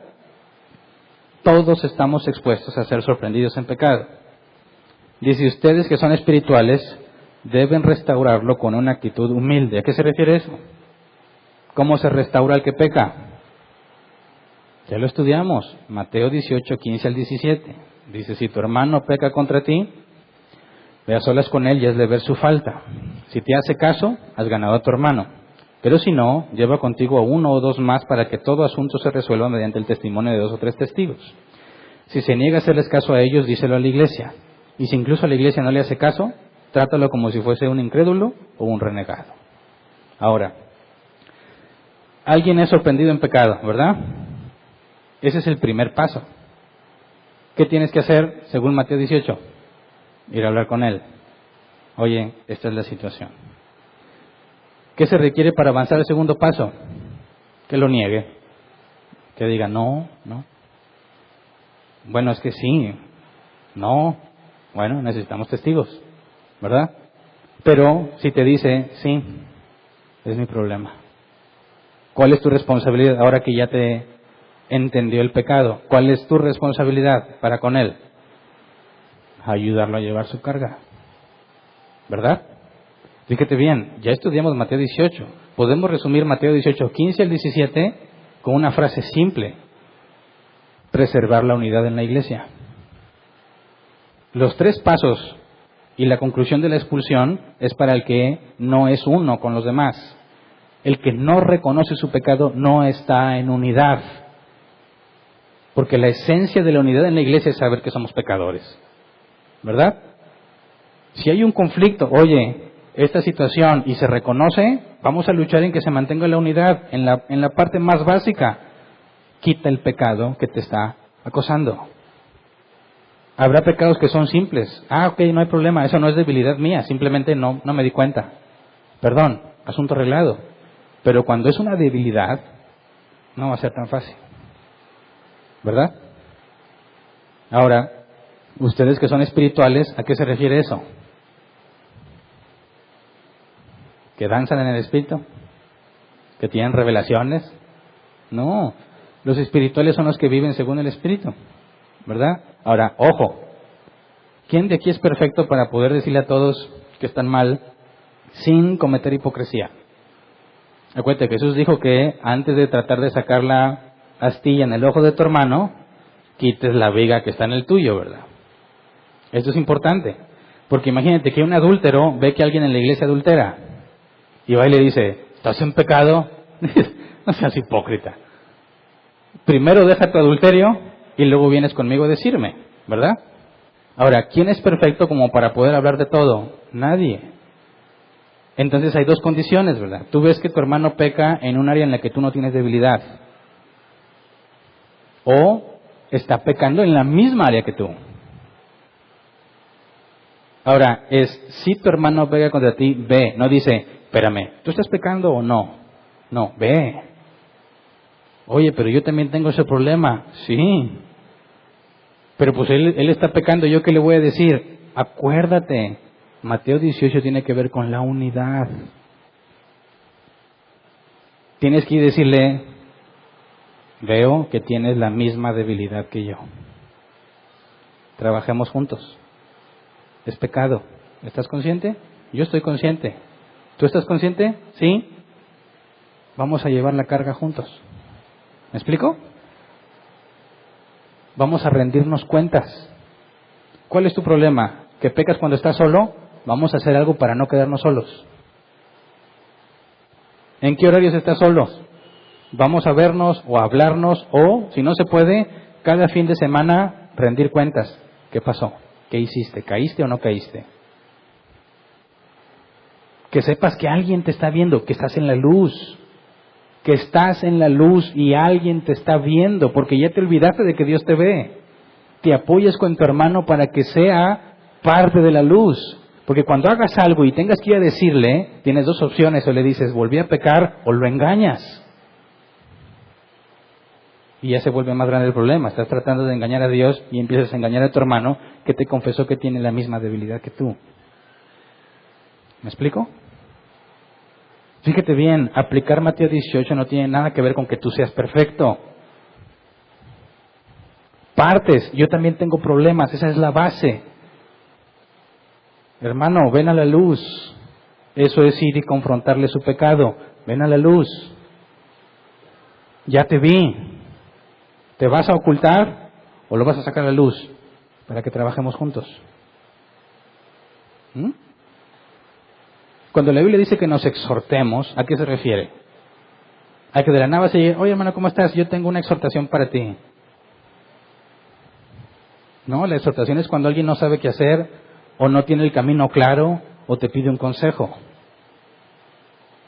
Todos estamos expuestos a ser sorprendidos en pecado. Dice, ustedes que son espirituales deben restaurarlo con una actitud humilde. ¿A qué se refiere eso? ¿Cómo se restaura el que peca? Ya lo estudiamos, Mateo 18, 15 al 17. Dice, si tu hermano peca contra ti, ve a solas con él y hazle ver su falta. Si te hace caso, has ganado a tu hermano. Pero si no, lleva contigo a uno o dos más para que todo asunto se resuelva mediante el testimonio de 2 o 3 testigos. Si se niega a hacerles caso a ellos, díselo a la iglesia. Y si incluso a la iglesia no le hace caso, trátalo como si fuese un incrédulo o un renegado. Ahora, alguien es sorprendido en pecado, ¿verdad? Ese es el primer paso. ¿Qué tienes que hacer según Mateo 18? Ir a hablar con él. Oye, esta es la situación. ¿Qué se requiere para avanzar el segundo paso? Que lo niegue. Que diga, no. Bueno, es que sí. No. Bueno, necesitamos testigos, ¿verdad? Pero si te dice, sí, es mi problema. ¿Cuál es tu responsabilidad ahora que ya te entendió el pecado? ¿Cuál es tu responsabilidad para con él? Ayudarlo a llevar su carga, ¿verdad? Fíjate bien, ya estudiamos Mateo 18. Podemos resumir Mateo 18, 15 al 17 con una frase simple: preservar la unidad en la iglesia. Los 3 pasos y la conclusión de la expulsión es para el que no es uno con los demás. El que no reconoce su pecado no está en unidad. Porque la esencia de la unidad en la iglesia es saber que somos pecadores, ¿verdad? Si hay un conflicto, oye, esta situación, y se reconoce, vamos a luchar en que se mantenga la unidad en la parte más básica. Quita el pecado que te está acosando. Habrá pecados que son simples. Ok, no hay problema, eso no es debilidad mía, simplemente no me di cuenta. Perdón, asunto arreglado. Pero cuando es una debilidad, no va a ser tan fácil, ¿verdad? Ahora, ustedes que son espirituales, ¿a qué se refiere eso? ¿Que danzan en el espíritu? ¿Que tienen revelaciones? No, los espirituales son los que viven según el espíritu, ¿verdad? Ahora, ojo, ¿quién de aquí es perfecto para poder decirle a todos que están mal sin cometer hipocresía? Acuérdate, Jesús dijo que antes de tratar de sacar la astilla en el ojo de tu hermano, quites la viga que está en el tuyo, ¿verdad? Esto es importante, porque imagínate que un adúltero ve que alguien en la iglesia adultera y va y le dice, ¿estás en pecado? No seas hipócrita. Primero deja tu adulterio y luego vienes conmigo a decirme, ¿verdad? Ahora, ¿quién es perfecto como para poder hablar de todo? Nadie. Entonces hay 2 condiciones, ¿verdad? Tú ves que tu hermano peca en un área en la que tú no tienes debilidad. O está pecando en la misma área que tú. Ahora, si tu hermano pega contra ti, ve. No dice, espérame, ¿tú estás pecando o no? No, ve. Oye, pero yo también tengo ese problema. Sí. Pero pues él está pecando, ¿yo qué le voy a decir? Acuérdate, Mateo 18 tiene que ver con la unidad. Tienes que decirle, veo que tienes la misma debilidad que yo. Trabajemos juntos. Es pecado. ¿Estás consciente? Yo estoy consciente. ¿Tú estás consciente? Sí. Vamos a llevar la carga juntos. ¿Me explico? Vamos a rendirnos cuentas. ¿Cuál es tu problema? ¿Que pecas cuando estás solo? Vamos a hacer algo para no quedarnos solos. ¿En qué horarios estás solos? Vamos a vernos o a hablarnos o, si no se puede, cada fin de semana rendir cuentas. ¿Qué pasó? ¿Qué hiciste? ¿Caíste o no caíste? Que sepas que alguien te está viendo, que estás en la luz. Que estás en la luz y alguien te está viendo, porque ya te olvidaste de que Dios te ve. Te apoyes con tu hermano para que sea parte de la luz. Porque cuando hagas algo y tengas que ir a decirle, tienes 2 opciones, o le dices, volví a pecar, o lo engañas. Y ya se vuelve más grande el problema. Estás tratando de engañar a Dios y empiezas a engañar a tu hermano que te confesó que tiene la misma debilidad que tú. ¿Me explico? Fíjate bien, aplicar Mateo 18 no tiene nada que ver con que tú seas perfecto. Partes, yo también tengo problemas, esa es la base. Hermano, ven a la luz. Eso es ir y confrontarle su pecado. Ven a la luz. Ya te vi. ¿Te vas a ocultar o lo vas a sacar a la luz para que trabajemos juntos? Cuando la Biblia dice que nos exhortemos, ¿a qué se refiere? A que de la nada se diga, oye hermano, ¿cómo estás? Yo tengo una exhortación para ti. No, la exhortación es cuando alguien no sabe qué hacer, o no tiene el camino claro, o te pide un consejo.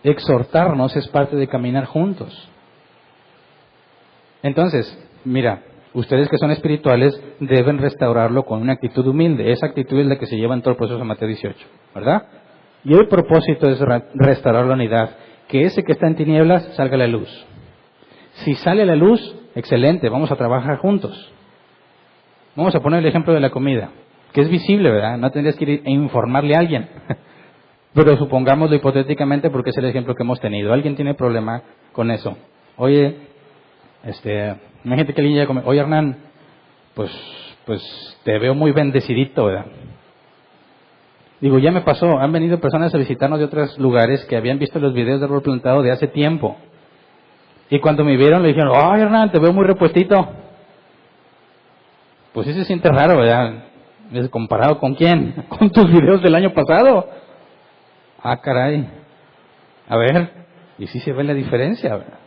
Exhortarnos es parte de caminar juntos. Entonces, mira, ustedes que son espirituales deben restaurarlo con una actitud humilde. Esa actitud es la que se lleva en todo el proceso de Mateo 18, ¿verdad? Y el propósito es restaurar la unidad. Que ese que está en tinieblas salga a la luz. Si sale a la luz, excelente, vamos a trabajar juntos. Vamos a poner el ejemplo de la comida, que es visible, ¿verdad? No tendrías que ir a informarle a alguien. Pero supongámoslo hipotéticamente porque es el ejemplo que hemos tenido. Alguien tiene problema con eso. Oye, imagínate que alguien llega a comer. Oye, Hernán, pues te veo muy bendecidito, ¿verdad? Digo, ya me pasó. Han venido personas a visitarnos de otros lugares que habían visto los videos de árbol plantado de hace tiempo. Y cuando me vieron le dijeron, oye, Hernán, te veo muy repuestito. Pues sí se siente raro, ¿verdad? ¿Comparado con quién? Con tus videos del año pasado. Ah, caray. A ver, y sí se ve la diferencia, ¿verdad?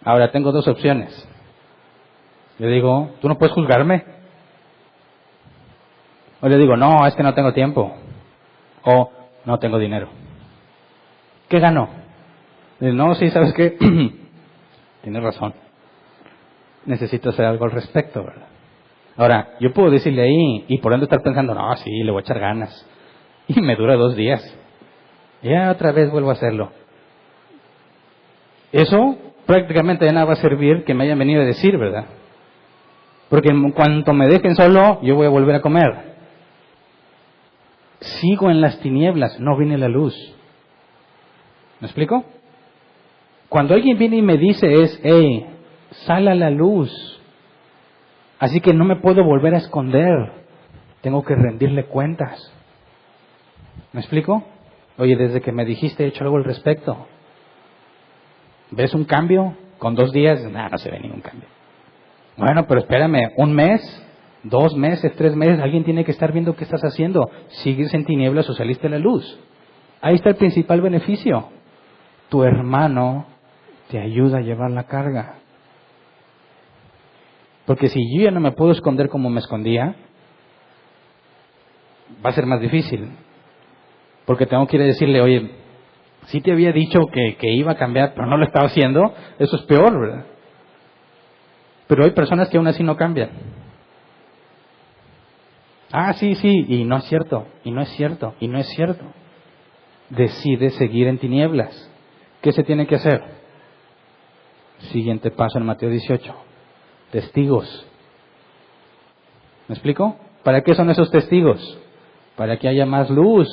Ahora tengo dos opciones. Le digo, ¿tú no puedes juzgarme? O le digo, no, es que no tengo tiempo. O no tengo dinero. ¿Qué gano? Le digo, no, sí, ¿sabes qué? Tienes razón. Necesito hacer algo al respecto, ¿verdad? Ahora, yo puedo decirle ahí, y por ende estar pensando, no, sí, le voy a echar ganas. Y me dura 2 días. Y ya otra vez vuelvo a hacerlo. Eso prácticamente de nada va a servir que me hayan venido a decir, ¿verdad? Porque en cuanto me dejen solo, yo voy a volver a comer. Sigo en las tinieblas, no viene la luz. ¿Me explico? Cuando alguien viene y me dice hey, sal a la luz. Así que no me puedo volver a esconder. Tengo que rendirle cuentas. ¿Me explico? Oye, desde que me dijiste he hecho algo al respecto. ¿Ves un cambio? Con 2 días, no se ve ningún cambio. Bueno, pero espérame, 1 mes, 2 meses, 3 meses, alguien tiene que estar viendo qué estás haciendo. ¿Sigues en tinieblas o saliste a la luz? Ahí está el principal beneficio. Tu hermano te ayuda a llevar la carga. Porque si yo ya no me puedo esconder como me escondía, va a ser más difícil. Porque tengo que ir a decirle, oye, sí te había dicho que iba a cambiar, pero no lo estaba haciendo. Eso es peor, ¿verdad? Pero hay personas que aún así no cambian. Ah, sí, y no es cierto, y no es cierto, y no es cierto. Decide seguir en tinieblas. ¿Qué se tiene que hacer? Siguiente paso en Mateo 18. Testigos. ¿Me explico? ¿Para qué son esos testigos? Para que haya más luz.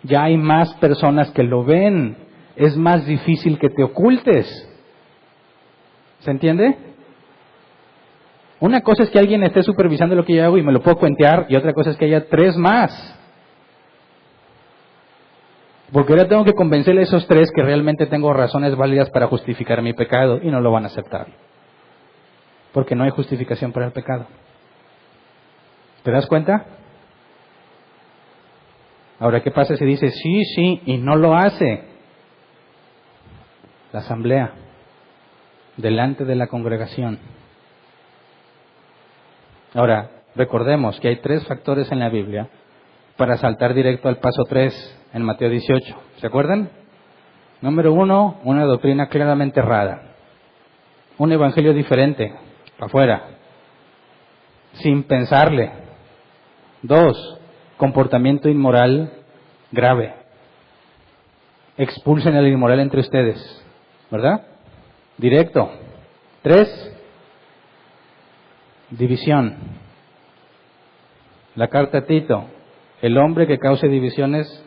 Ya hay más personas que lo ven. Es más difícil que te ocultes. ¿Se entiende? Una cosa es que alguien esté supervisando lo que yo hago y me lo puedo cuentear, y otra cosa es que haya 3 más. Porque ahora tengo que convencerle a esos 3 que realmente tengo razones válidas para justificar mi pecado, y no lo van a aceptar. Porque no hay justificación para el pecado. ¿Te das cuenta? Ahora, ¿qué pasa si dice sí, y no lo hace? La asamblea, delante de la congregación. Ahora, recordemos que hay 3 factores en la Biblia para saltar directo al paso 3 en Mateo 18. ¿Se acuerdan? Número 1, una doctrina claramente errada. Un evangelio diferente, para afuera, sin pensarle. 2, comportamiento inmoral grave. Expulsen el inmoral entre ustedes, ¿verdad? Directo. 3, división. La carta a Tito. El hombre que cause divisiones,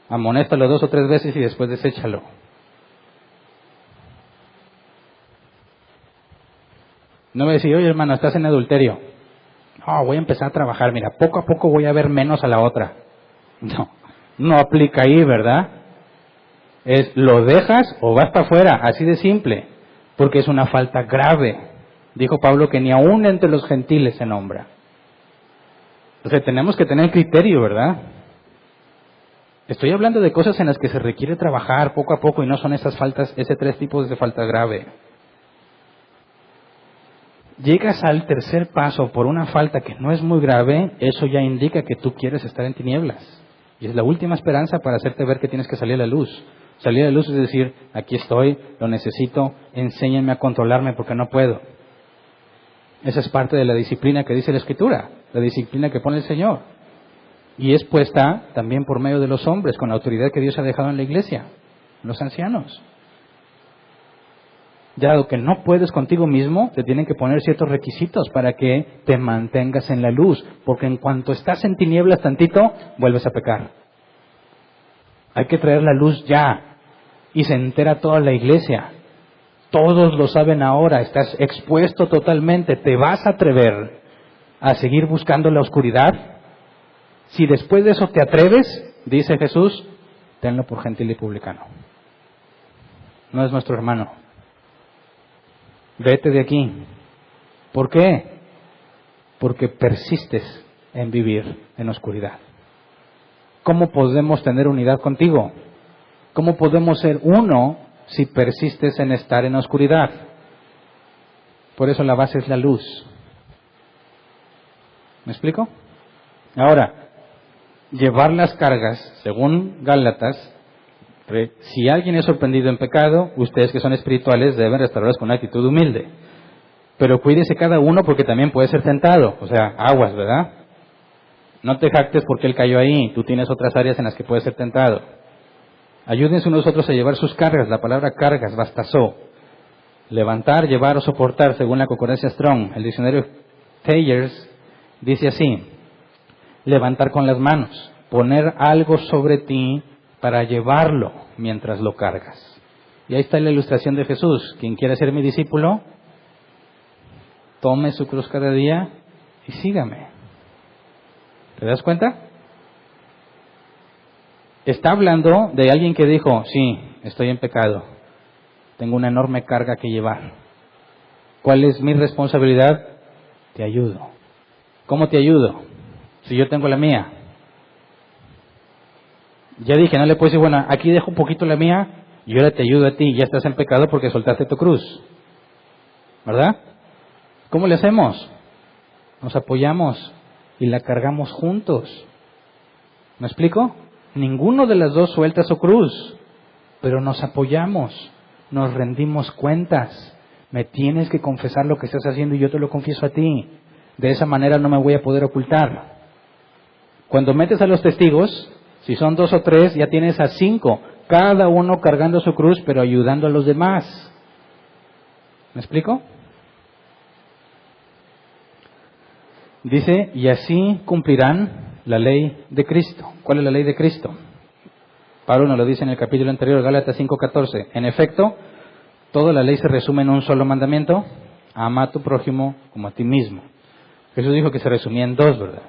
amonéstalo 2 o 3 veces y después deséchalo. No me decís, oye hermano, estás en adulterio. No, voy a empezar a trabajar, mira, poco a poco voy a ver menos a la otra. No aplica ahí, ¿verdad? Es, lo dejas o vas para afuera, así de simple, porque es una falta grave. Dijo Pablo que ni aún entre los gentiles se nombra. Entonces tenemos que tener criterio, ¿verdad? Estoy hablando de cosas en las que se requiere trabajar poco a poco y no son esas faltas, ese 3 tipos de falta grave. Llegas al tercer paso por una falta que no es muy grave, eso ya indica que tú quieres estar en tinieblas. Y es la última esperanza para hacerte ver que tienes que salir a la luz. Salir a la luz es decir, aquí estoy, lo necesito, enséñenme a controlarme porque no puedo. Esa es parte de la disciplina que dice la Escritura, la disciplina que pone el Señor. Y es puesta también por medio de los hombres, con la autoridad que Dios ha dejado en la iglesia, los ancianos. Dado que no puedes contigo mismo, te tienen que poner ciertos requisitos para que te mantengas en la luz, porque en cuanto estás en tinieblas tantito, vuelves a pecar. Hay que traer la luz ya, y se entera toda la iglesia. Todos lo saben ahora, estás expuesto totalmente. ¿Te vas a atrever a seguir buscando la oscuridad? Si después de eso te atreves, dice Jesús, tenlo por gentil y publicano. No es nuestro hermano. Vete de aquí. ¿Por qué? Porque persistes en vivir en oscuridad. ¿Cómo podemos tener unidad contigo? ¿Cómo podemos ser uno si persistes en estar en oscuridad? Por eso la base es la luz. ¿Me explico? Ahora, llevar las cargas, según Gálatas, si alguien es sorprendido en pecado, ustedes que son espirituales deben restaurarlos con una actitud humilde. Pero cuídese cada uno porque también puede ser tentado. O sea, aguas, ¿verdad? No te jactes porque él cayó ahí. Tú tienes otras áreas en las que puedes ser tentado. Ayúdense unos a otros a llevar sus cargas. La palabra cargas, bastazó. Levantar, llevar o soportar, según la concordancia Strong. El diccionario Thayers dice así: levantar con las manos, poner algo sobre ti para llevarlo mientras lo cargas. Y ahí está la ilustración de Jesús. Quien quiera ser mi discípulo, tome su cruz cada día y sígame. ¿Te das cuenta? Está hablando de alguien que dijo, sí, estoy en pecado, tengo una enorme carga que llevar. ¿Cuál es mi responsabilidad? Te ayudo. ¿Cómo te ayudo? Si yo tengo la mía. Ya dije, no le puedo decir, bueno, aquí dejo un poquito la mía y ahora te ayudo a ti. Ya estás en pecado porque soltaste tu cruz. ¿Verdad? ¿Cómo le hacemos? Nos apoyamos y la cargamos juntos. ¿Me explico? Ninguno de las dos suelta su cruz, pero nos apoyamos, nos rendimos cuentas. Me tienes que confesar lo que estás haciendo y yo te lo confieso a ti. De esa manera no me voy a poder ocultar. Cuando metes a los testigos, si son 2 o 3, ya tienes a 5, cada uno cargando su cruz, pero ayudando a los demás. ¿Me explico? Dice, y así cumplirán la ley de Cristo. ¿Cuál es la ley de Cristo? Pablo nos lo dice en el capítulo anterior, Gálatas 5:14. En efecto, toda la ley se resume en un solo mandamiento: ama a tu prójimo como a ti mismo. Jesús dijo que se resumía en 2, ¿verdad?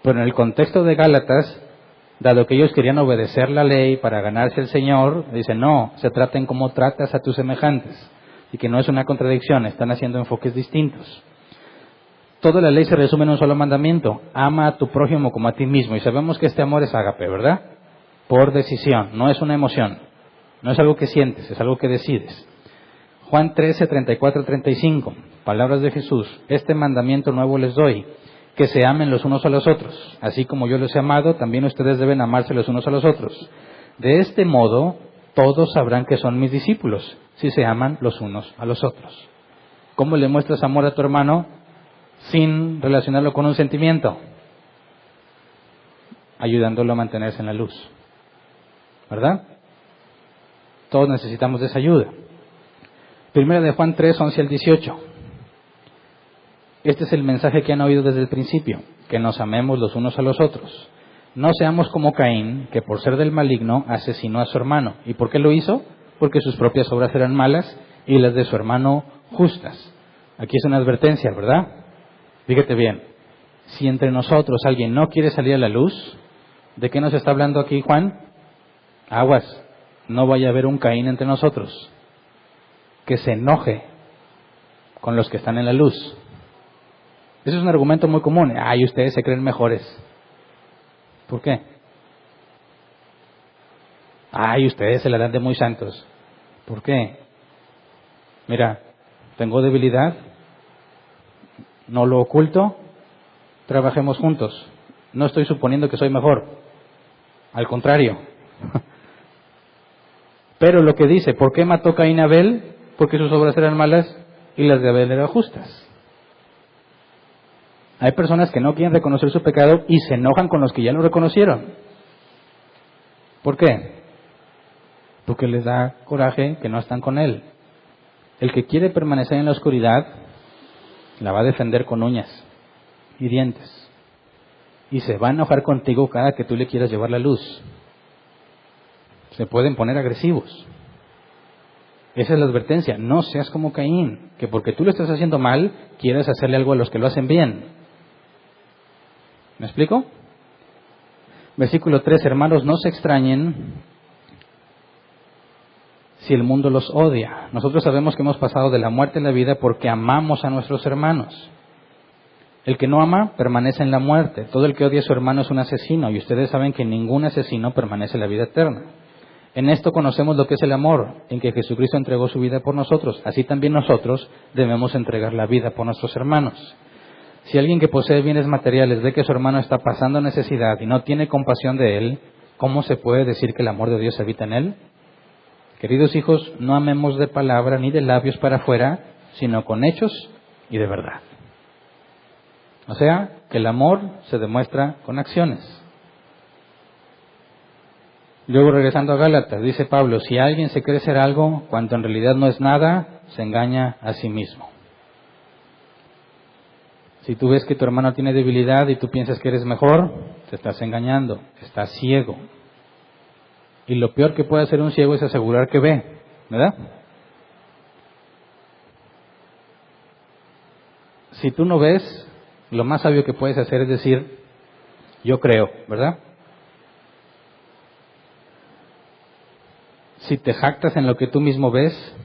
Pero en el contexto de Gálatas, dado que ellos querían obedecer la ley para ganarse el Señor, dice, no, se trata en cómo tratas a tus semejantes. Y que no es una contradicción, están haciendo enfoques distintos. Toda la ley se resume en un solo mandamiento: ama a tu prójimo como a ti mismo. Y sabemos que este amor es ágape, ¿verdad? Por decisión, no es una emoción, no es algo que sientes, es algo que decides. Juan 13:34-35, palabras de Jesús: este mandamiento nuevo les doy, que se amen los unos a los otros. Así como yo los he amado, también ustedes deben amarse los unos a los otros. De este modo, todos sabrán que son mis discípulos, si se aman los unos a los otros. ¿Cómo le muestras amor a tu hermano sin relacionarlo con un sentimiento? Ayudándolo a mantenerse en la luz. ¿Verdad? Todos necesitamos de esa ayuda. Primera de Juan 3, 11 al 18. Este es el mensaje que han oído desde el principio, que nos amemos los unos a los otros. No seamos como Caín, que por ser del maligno asesinó a su hermano. ¿Y por qué lo hizo? Porque sus propias obras eran malas y las de su hermano justas. Aquí es una advertencia, ¿verdad? Fíjate bien, si entre nosotros alguien no quiere salir a la luz, ¿de qué nos está hablando aquí Juan? Aguas, no vaya a haber un Caín entre nosotros, que se enoje con los que están en la luz. Ese es un argumento muy común. Ay, ustedes se creen mejores. ¿Por qué? Ay, ustedes se la dan de muy santos. ¿Por qué? Mira, tengo debilidad, no lo oculto, trabajemos juntos. No estoy suponiendo que soy mejor. Al contrario. Pero lo que dice, ¿por qué mató Caín a Abel? Porque sus obras eran malas y las de Abel eran justas. Hay personas que no quieren reconocer su pecado y se enojan con los que ya lo reconocieron. ¿Por qué? Porque les da coraje que no están con él. El que quiere permanecer en la oscuridad la va a defender con uñas y dientes. Y se va a enojar contigo cada que tú le quieras llevar la luz. Se pueden poner agresivos. Esa es la advertencia. No seas como Caín, que porque tú lo estás haciendo mal, quieres hacerle algo a los que lo hacen bien. ¿Me explico? Versículo 3, hermanos, no se extrañen si el mundo los odia. Nosotros sabemos que hemos pasado de la muerte a la vida porque amamos a nuestros hermanos. El que no ama permanece en la muerte. Todo el que odia a su hermano es un asesino, y ustedes saben que ningún asesino permanece en la vida eterna. En esto conocemos lo que es el amor, en que Jesucristo entregó su vida por nosotros. Así también nosotros debemos entregar la vida por nuestros hermanos. Si alguien que posee bienes materiales ve que su hermano está pasando necesidad y no tiene compasión de él, ¿cómo se puede decir que el amor de Dios habita en él? Queridos hijos, no amemos de palabra ni de labios para afuera, sino con hechos y de verdad. O sea, que el amor se demuestra con acciones. Luego, regresando a Gálatas, dice Pablo, si alguien se cree ser algo cuando en realidad no es nada, se engaña a sí mismo. Si tú ves que tu hermano tiene debilidad y tú piensas que eres mejor, te estás engañando, estás ciego. Y lo peor que puede hacer un ciego es asegurar que ve, ¿verdad? Si tú no ves, lo más sabio que puedes hacer es decir, yo creo, ¿verdad? Si te jactas en lo que tú mismo ves,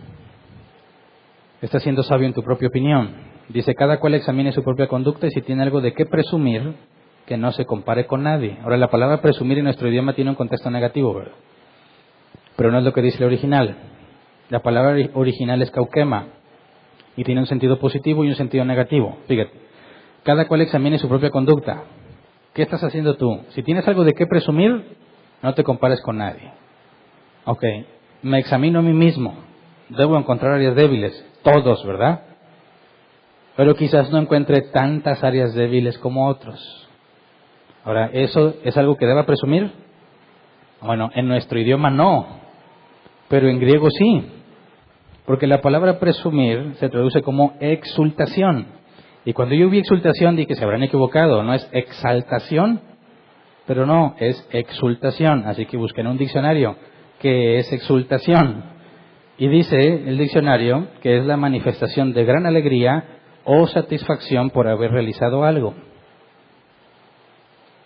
estás siendo sabio en tu propia opinión. Dice, cada cual examine su propia conducta y si tiene algo de qué presumir, que no se compare con nadie. Ahora, la palabra presumir en nuestro idioma tiene un contexto negativo, ¿verdad? Pero no es lo que dice el original. La palabra original es kauquema y tiene un sentido positivo y un sentido negativo. Fíjate, cada cual examine su propia conducta. ¿Qué estás haciendo tú? Si tienes algo de qué presumir, no te compares con nadie. Ok, me examino a mí mismo. Debo encontrar áreas débiles. Todos, ¿verdad? Pero quizás no encuentre tantas áreas débiles como otros. Ahora, ¿eso es algo que deba presumir? Bueno, en nuestro idioma no, pero en griego sí. Porque la palabra presumir se traduce como exultación. Y cuando yo vi exultación dije, se habrán equivocado, no es exaltación, pero no, es exultación. Así que busqué en un diccionario qué es exultación. Y dice el diccionario que es la manifestación de gran alegría o satisfacción por haber realizado algo.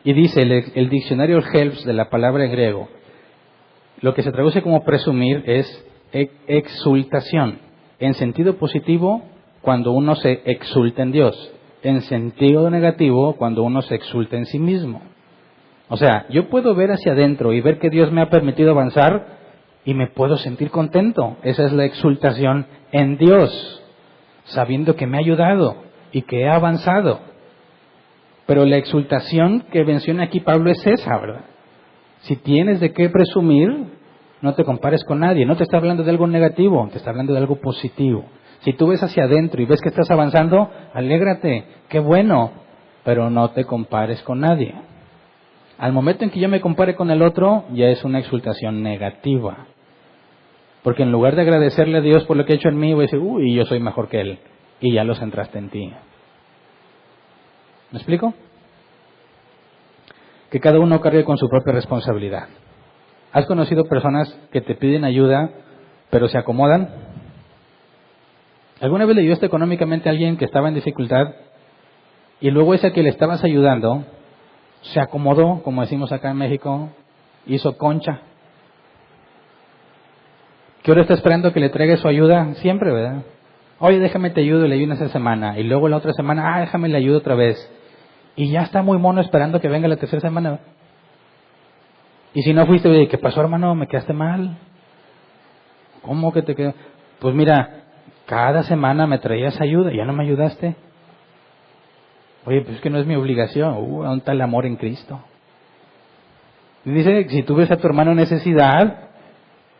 Y dice el diccionario Helps de la palabra en griego, lo que se traduce como presumir es exultación. En sentido positivo, cuando uno se exulta en Dios. En sentido negativo, cuando uno se exulta en sí mismo. O sea, yo puedo ver hacia adentro y ver que Dios me ha permitido avanzar y me puedo sentir contento. Esa es la exultación en Dios, sabiendo que me ha ayudado y que he avanzado. Pero la exultación que menciona aquí Pablo es esa, ¿verdad? Si tienes de qué presumir, no te compares con nadie. No te está hablando de algo negativo, te está hablando de algo positivo. Si tú ves hacia adentro y ves que estás avanzando, alégrate, qué bueno, pero no te compares con nadie. Al momento en que yo me compare con el otro, ya es una exultación negativa. Porque en lugar de agradecerle a Dios por lo que ha hecho en mí, voy a decir, uy, yo soy mejor que Él. Y ya lo centraste en ti. ¿Me explico? Que cada uno cargue con su propia responsabilidad. ¿Has conocido personas que te piden ayuda, pero se acomodan? ¿Alguna vez le ayudaste económicamente a alguien que estaba en dificultad y luego ese que le estabas ayudando se acomodó, como decimos acá en México, hizo concha? ¿Qué hora está esperando que le traiga su ayuda? Siempre, ¿verdad? Oye, déjame te ayudo y le ayudo esa semana. Y luego la otra semana, déjame le ayudo otra vez. Y ya está muy mono esperando que venga la tercera semana. Y si no fuiste, oye, ¿qué pasó, hermano? ¿Me quedaste mal? ¿Cómo que te quedó? Pues mira, cada semana me traías ayuda, ¿ya no me ayudaste? Oye, pues es que no es mi obligación. ¿Dónde está el amor en Cristo? Y dice, si tú ves a tu hermano en necesidad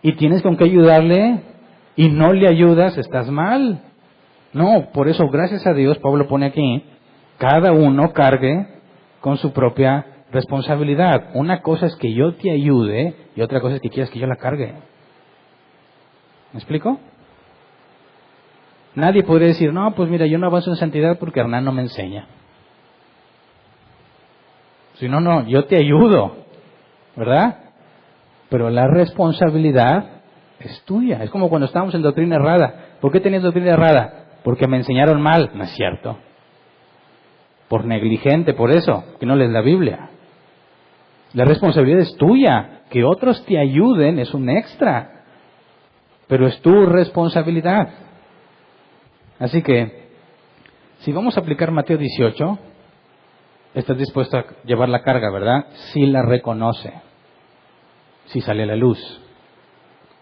y tienes con qué ayudarle y no le ayudas, estás mal. No, por eso, gracias a Dios, Pablo pone aquí, cada uno cargue con su propia responsabilidad. Una cosa es que yo te ayude y otra cosa es que quieras que yo la cargue. ¿Me explico? Nadie podría decir, no, pues mira, yo no avanzo en santidad porque Hernán no me enseña. Si no, no, yo te ayudo, ¿verdad? Pero la responsabilidad es tuya. Es como cuando estábamos en doctrina errada. ¿Por qué tenías doctrina errada? Porque me enseñaron mal. No es cierto. Por negligente, por eso, que no lees la Biblia. La responsabilidad es tuya. Que otros te ayuden es un extra. Pero es tu responsabilidad. Así que, si vamos a aplicar Mateo 18, estás dispuesto a llevar la carga, ¿verdad? Si la reconoce. Si sale a la luz.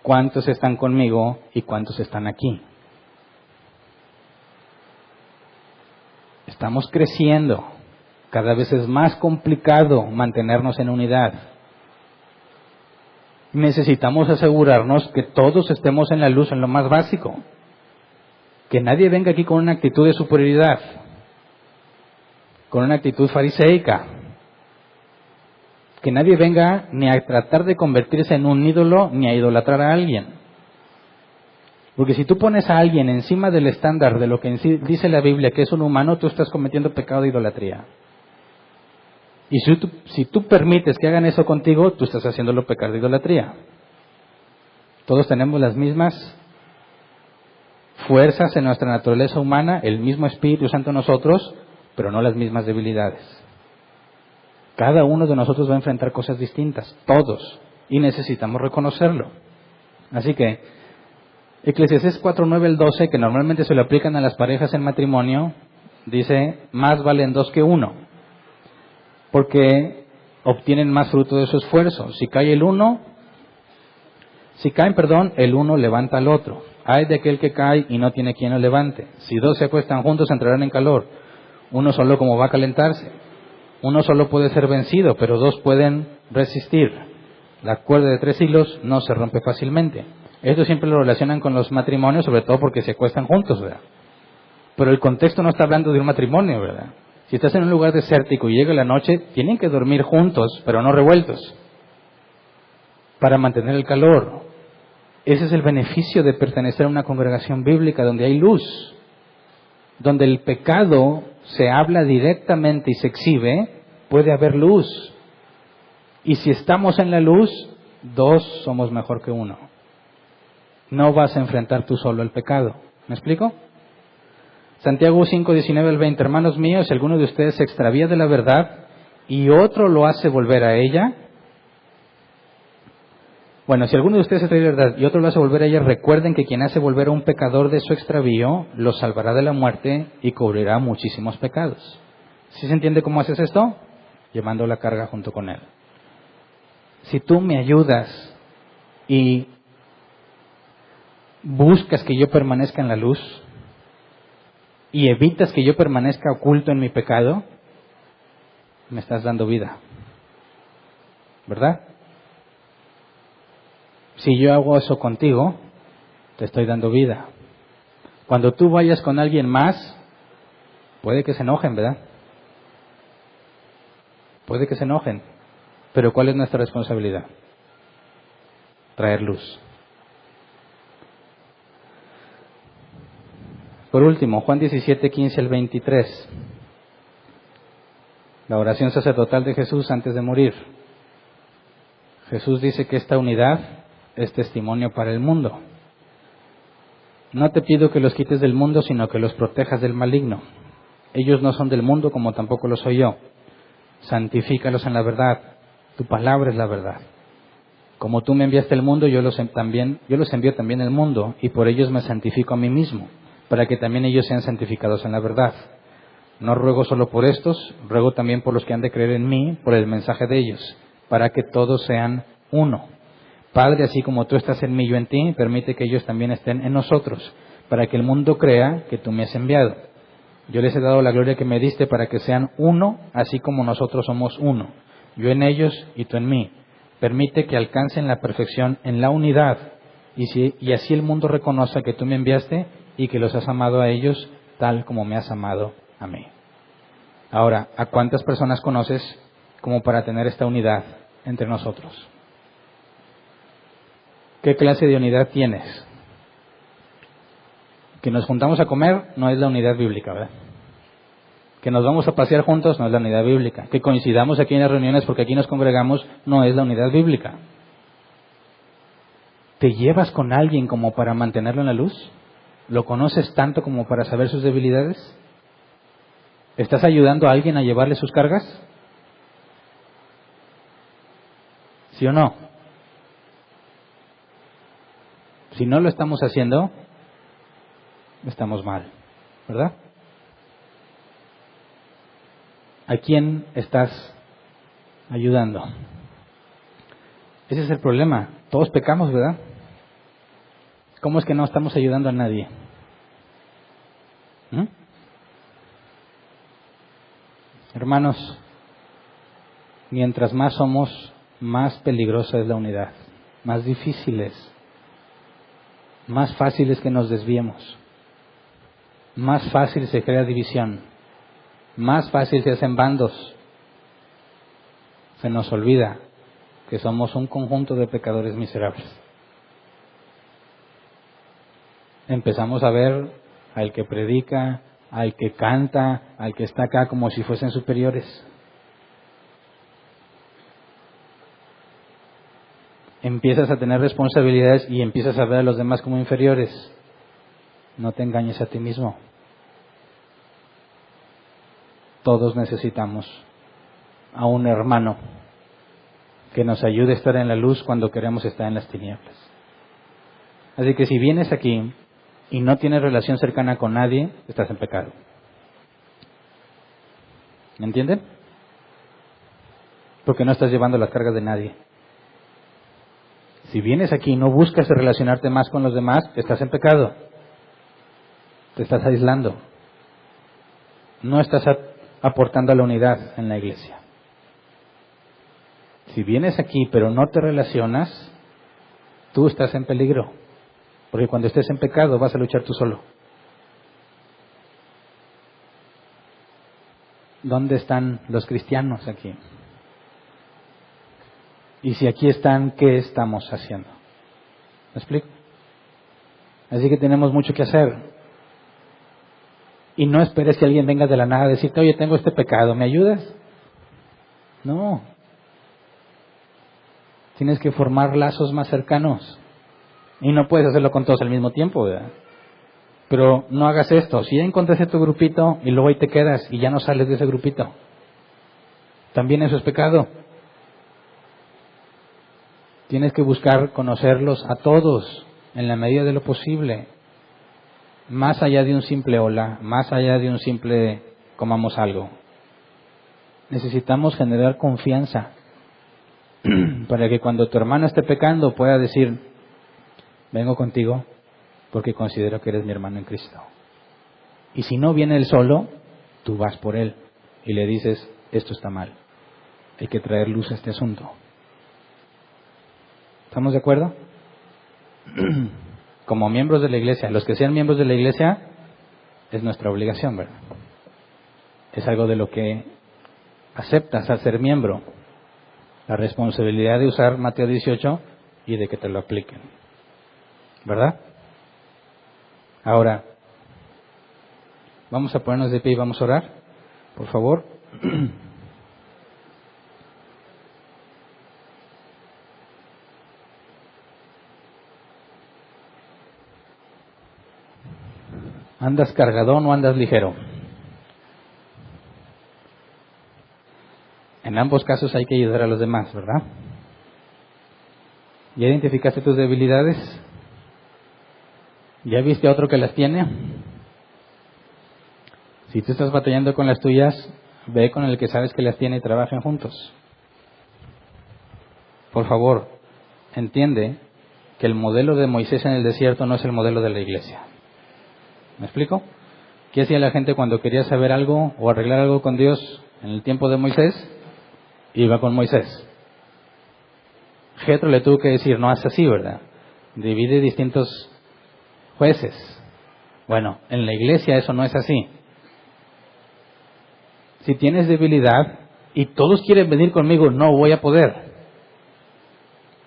¿Cuántos están conmigo y cuántos están aquí? Estamos creciendo. Cada vez es más complicado mantenernos en unidad. Necesitamos asegurarnos que todos estemos en la luz, en lo más básico. Que nadie venga aquí con una actitud de superioridad, con una actitud fariseica. Que nadie venga ni a tratar de convertirse en un ídolo, ni a idolatrar a alguien. Porque si tú pones a alguien encima del estándar de lo que dice la Biblia, que es un humano, tú estás cometiendo pecado de idolatría. Y si tú permites que hagan eso contigo, tú estás haciéndolo pecar de idolatría. Todos tenemos las mismas fuerzas en nuestra naturaleza humana, el mismo Espíritu Santo en nosotros, pero no las mismas debilidades. Cada uno de nosotros va a enfrentar cosas distintas, todos, y necesitamos reconocerlo. Así que, Eclesiastés 4:9 al 12, que normalmente se lo aplican a las parejas en matrimonio, dice, más valen dos que uno, porque obtienen más fruto de su esfuerzo. Si caen, el uno levanta al otro. Ay de aquel que cae y no tiene quien lo levante. Si dos se acuestan juntos, entrarán en calor. Uno solo como va a calentarse. Uno solo puede ser vencido, pero dos pueden resistir. La cuerda de 3 hilos no se rompe fácilmente. Esto siempre lo relacionan con los matrimonios, sobre todo porque se acuestan juntos, ¿verdad? Pero el contexto no está hablando de un matrimonio, ¿verdad? Si estás en un lugar desértico y llega la noche, tienen que dormir juntos, pero no revueltos, para mantener el calor. Ese es el beneficio de pertenecer a una congregación bíblica donde hay luz, donde el pecado se habla directamente y se exhibe, puede haber luz. Y si estamos en la luz, dos somos mejor que uno. No vas a enfrentar tú solo el pecado. ¿Me explico? Santiago 5:19 al 20. Hermanos míos, si alguno de ustedes se extravía de la verdad y otro lo hace volver a ella, si alguno de ustedes se extravía de la verdad y otro lo hace volver a ella, recuerden que quien hace volver a un pecador de su extravío, lo salvará de la muerte y cubrirá muchísimos pecados. ¿Sí se entiende cómo haces esto? Llevando la carga junto con él. Si tú me ayudas y buscas que yo permanezca en la luz y evitas que yo permanezca oculto en mi pecado, me estás dando vida, ¿verdad? Si yo hago eso contigo, te estoy dando vida. Cuando tú vayas con alguien más, puede que se enojen, ¿verdad? Puede que se enojen. Pero ¿cuál es nuestra responsabilidad? Traer luz. Por último, Juan 17, 15 al 23. La oración sacerdotal de Jesús antes de morir. Jesús dice que esta unidad es testimonio para el mundo. No te pido que los quites del mundo, sino que los protejas del maligno. Ellos no son del mundo, como tampoco lo soy yo. Santifícalos en la verdad. Tu palabra es la verdad. Como tú me enviaste al mundo, yo los envío también al mundo, y por ellos me santifico a mí mismo, para que también ellos sean santificados en la verdad. No ruego solo por estos, ruego también por los que han de creer en mí, por el mensaje de ellos, para que todos sean uno. Padre, así como tú estás en mí y yo en ti, permite que ellos también estén en nosotros, para que el mundo crea que tú me has enviado. Yo les he dado la gloria que me diste para que sean uno, así como nosotros somos uno. Yo en ellos y tú en mí. Permite que alcancen la perfección en la unidad, y así el mundo reconozca que tú me enviaste y que los has amado a ellos tal como me has amado a mí. Ahora, ¿a cuántas personas conoces como para tener esta unidad entre nosotros? ¿Qué clase de unidad tienes? Que nos juntamos a comer no es la unidad bíblica, ¿verdad? Que nos vamos a pasear juntos no es la unidad bíblica. Que coincidamos aquí en las reuniones porque aquí nos congregamos no es la unidad bíblica. ¿Te llevas con alguien como para mantenerlo en la luz? ¿Lo conoces tanto como para saber sus debilidades? ¿Estás ayudando a alguien a llevarle sus cargas? ¿Sí o no? Si no lo estamos haciendo, estamos mal, ¿verdad? ¿A quién estás ayudando? Ese es el problema. Todos pecamos, ¿verdad? ¿Cómo es que no estamos ayudando a nadie? Hermanos, mientras más somos, más peligrosa es la unidad, más difíciles, más fácil es que nos desviemos, más fácil se crea división, más fácil se hacen bandos. Se nos olvida que somos un conjunto de pecadores miserables. Empezamos a ver al que predica, al que canta, al que está acá como si fuesen superiores. Empiezas a tener responsabilidades y empiezas a ver a los demás como inferiores. No te engañes a ti mismo. Todos necesitamos a un hermano que nos ayude a estar en la luz cuando queremos estar en las tinieblas. Así que si vienes aquí y no tienes relación cercana con nadie, estás en pecado. ¿Me entienden? Porque no estás llevando las cargas de nadie. Si vienes aquí y no buscas relacionarte más con los demás, estás en pecado. Te estás aislando. No estás aportando a la unidad en la iglesia. Si vienes aquí pero no te relacionas, tú estás en peligro. Porque cuando estés en pecado vas a luchar tú solo. ¿Dónde están los cristianos aquí? Y si aquí están, ¿qué estamos haciendo? ¿Me explico? Así que tenemos mucho que hacer. Y no esperes que alguien venga de la nada a decirte, oye, tengo este pecado, ¿me ayudas? No. Tienes que formar lazos más cercanos. Y no puedes hacerlo con todos al mismo tiempo, ¿verdad? Pero no hagas esto. Si ya encontraste tu grupito y luego ahí te quedas y ya no sales de ese grupito, también eso es pecado. Tienes que buscar conocerlos a todos en la medida de lo posible. Más allá de un simple hola, más allá de un simple comamos algo. Necesitamos generar confianza para que cuando tu hermano esté pecando pueda decir, vengo contigo porque considero que eres mi hermano en Cristo. Y si no viene él solo, tú vas por él y le dices, esto está mal, hay que traer luz a este asunto. ¿Estamos de acuerdo? Como miembros de la iglesia, los que sean miembros de la iglesia, es nuestra obligación, ¿verdad? Es algo de lo que aceptas al ser miembro, la responsabilidad de usar Mateo 18 y de que te lo apliquen, ¿verdad? Ahora, Vamos a ponernos de pie y vamos a orar, por favor. ¿Andas cargadón o andas ligero? En ambos casos hay que ayudar a los demás, ¿verdad? ¿Ya identificaste tus debilidades? ¿Ya viste a otro que las tiene? Si tú estás batallando con las tuyas, ve con el que sabes que las tiene y trabajen juntos. Por favor, entiende que el modelo de Moisés en el desierto no es el modelo de la iglesia. ¿Me explico? ¿Qué hacía la gente cuando quería saber algo o arreglar algo con Dios en el tiempo de Moisés? Iba con Moisés. Jetro le tuvo que decir, no haz así, ¿verdad? Divide distintos jueces. Bueno, en la iglesia eso no es así. Si tienes debilidad y todos quieren venir conmigo, no voy a poder.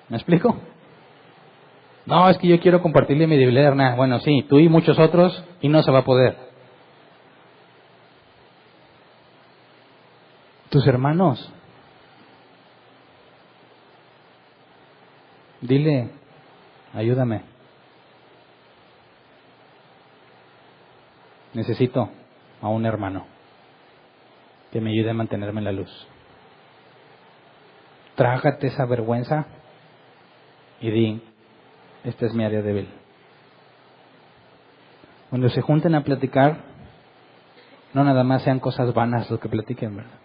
¿Me explico? No, es que yo quiero compartirle mi debilidad a Hernán. Bueno, sí, tú y muchos otros, y no se va a poder. Tus hermanos, dile, ayúdame. Necesito a un hermano que me ayude a mantenerme en la luz. Trágate esa vergüenza y di, esta es mi área débil. Cuando se junten a platicar, no nada más sean cosas vanas lo que platiquen, ¿verdad?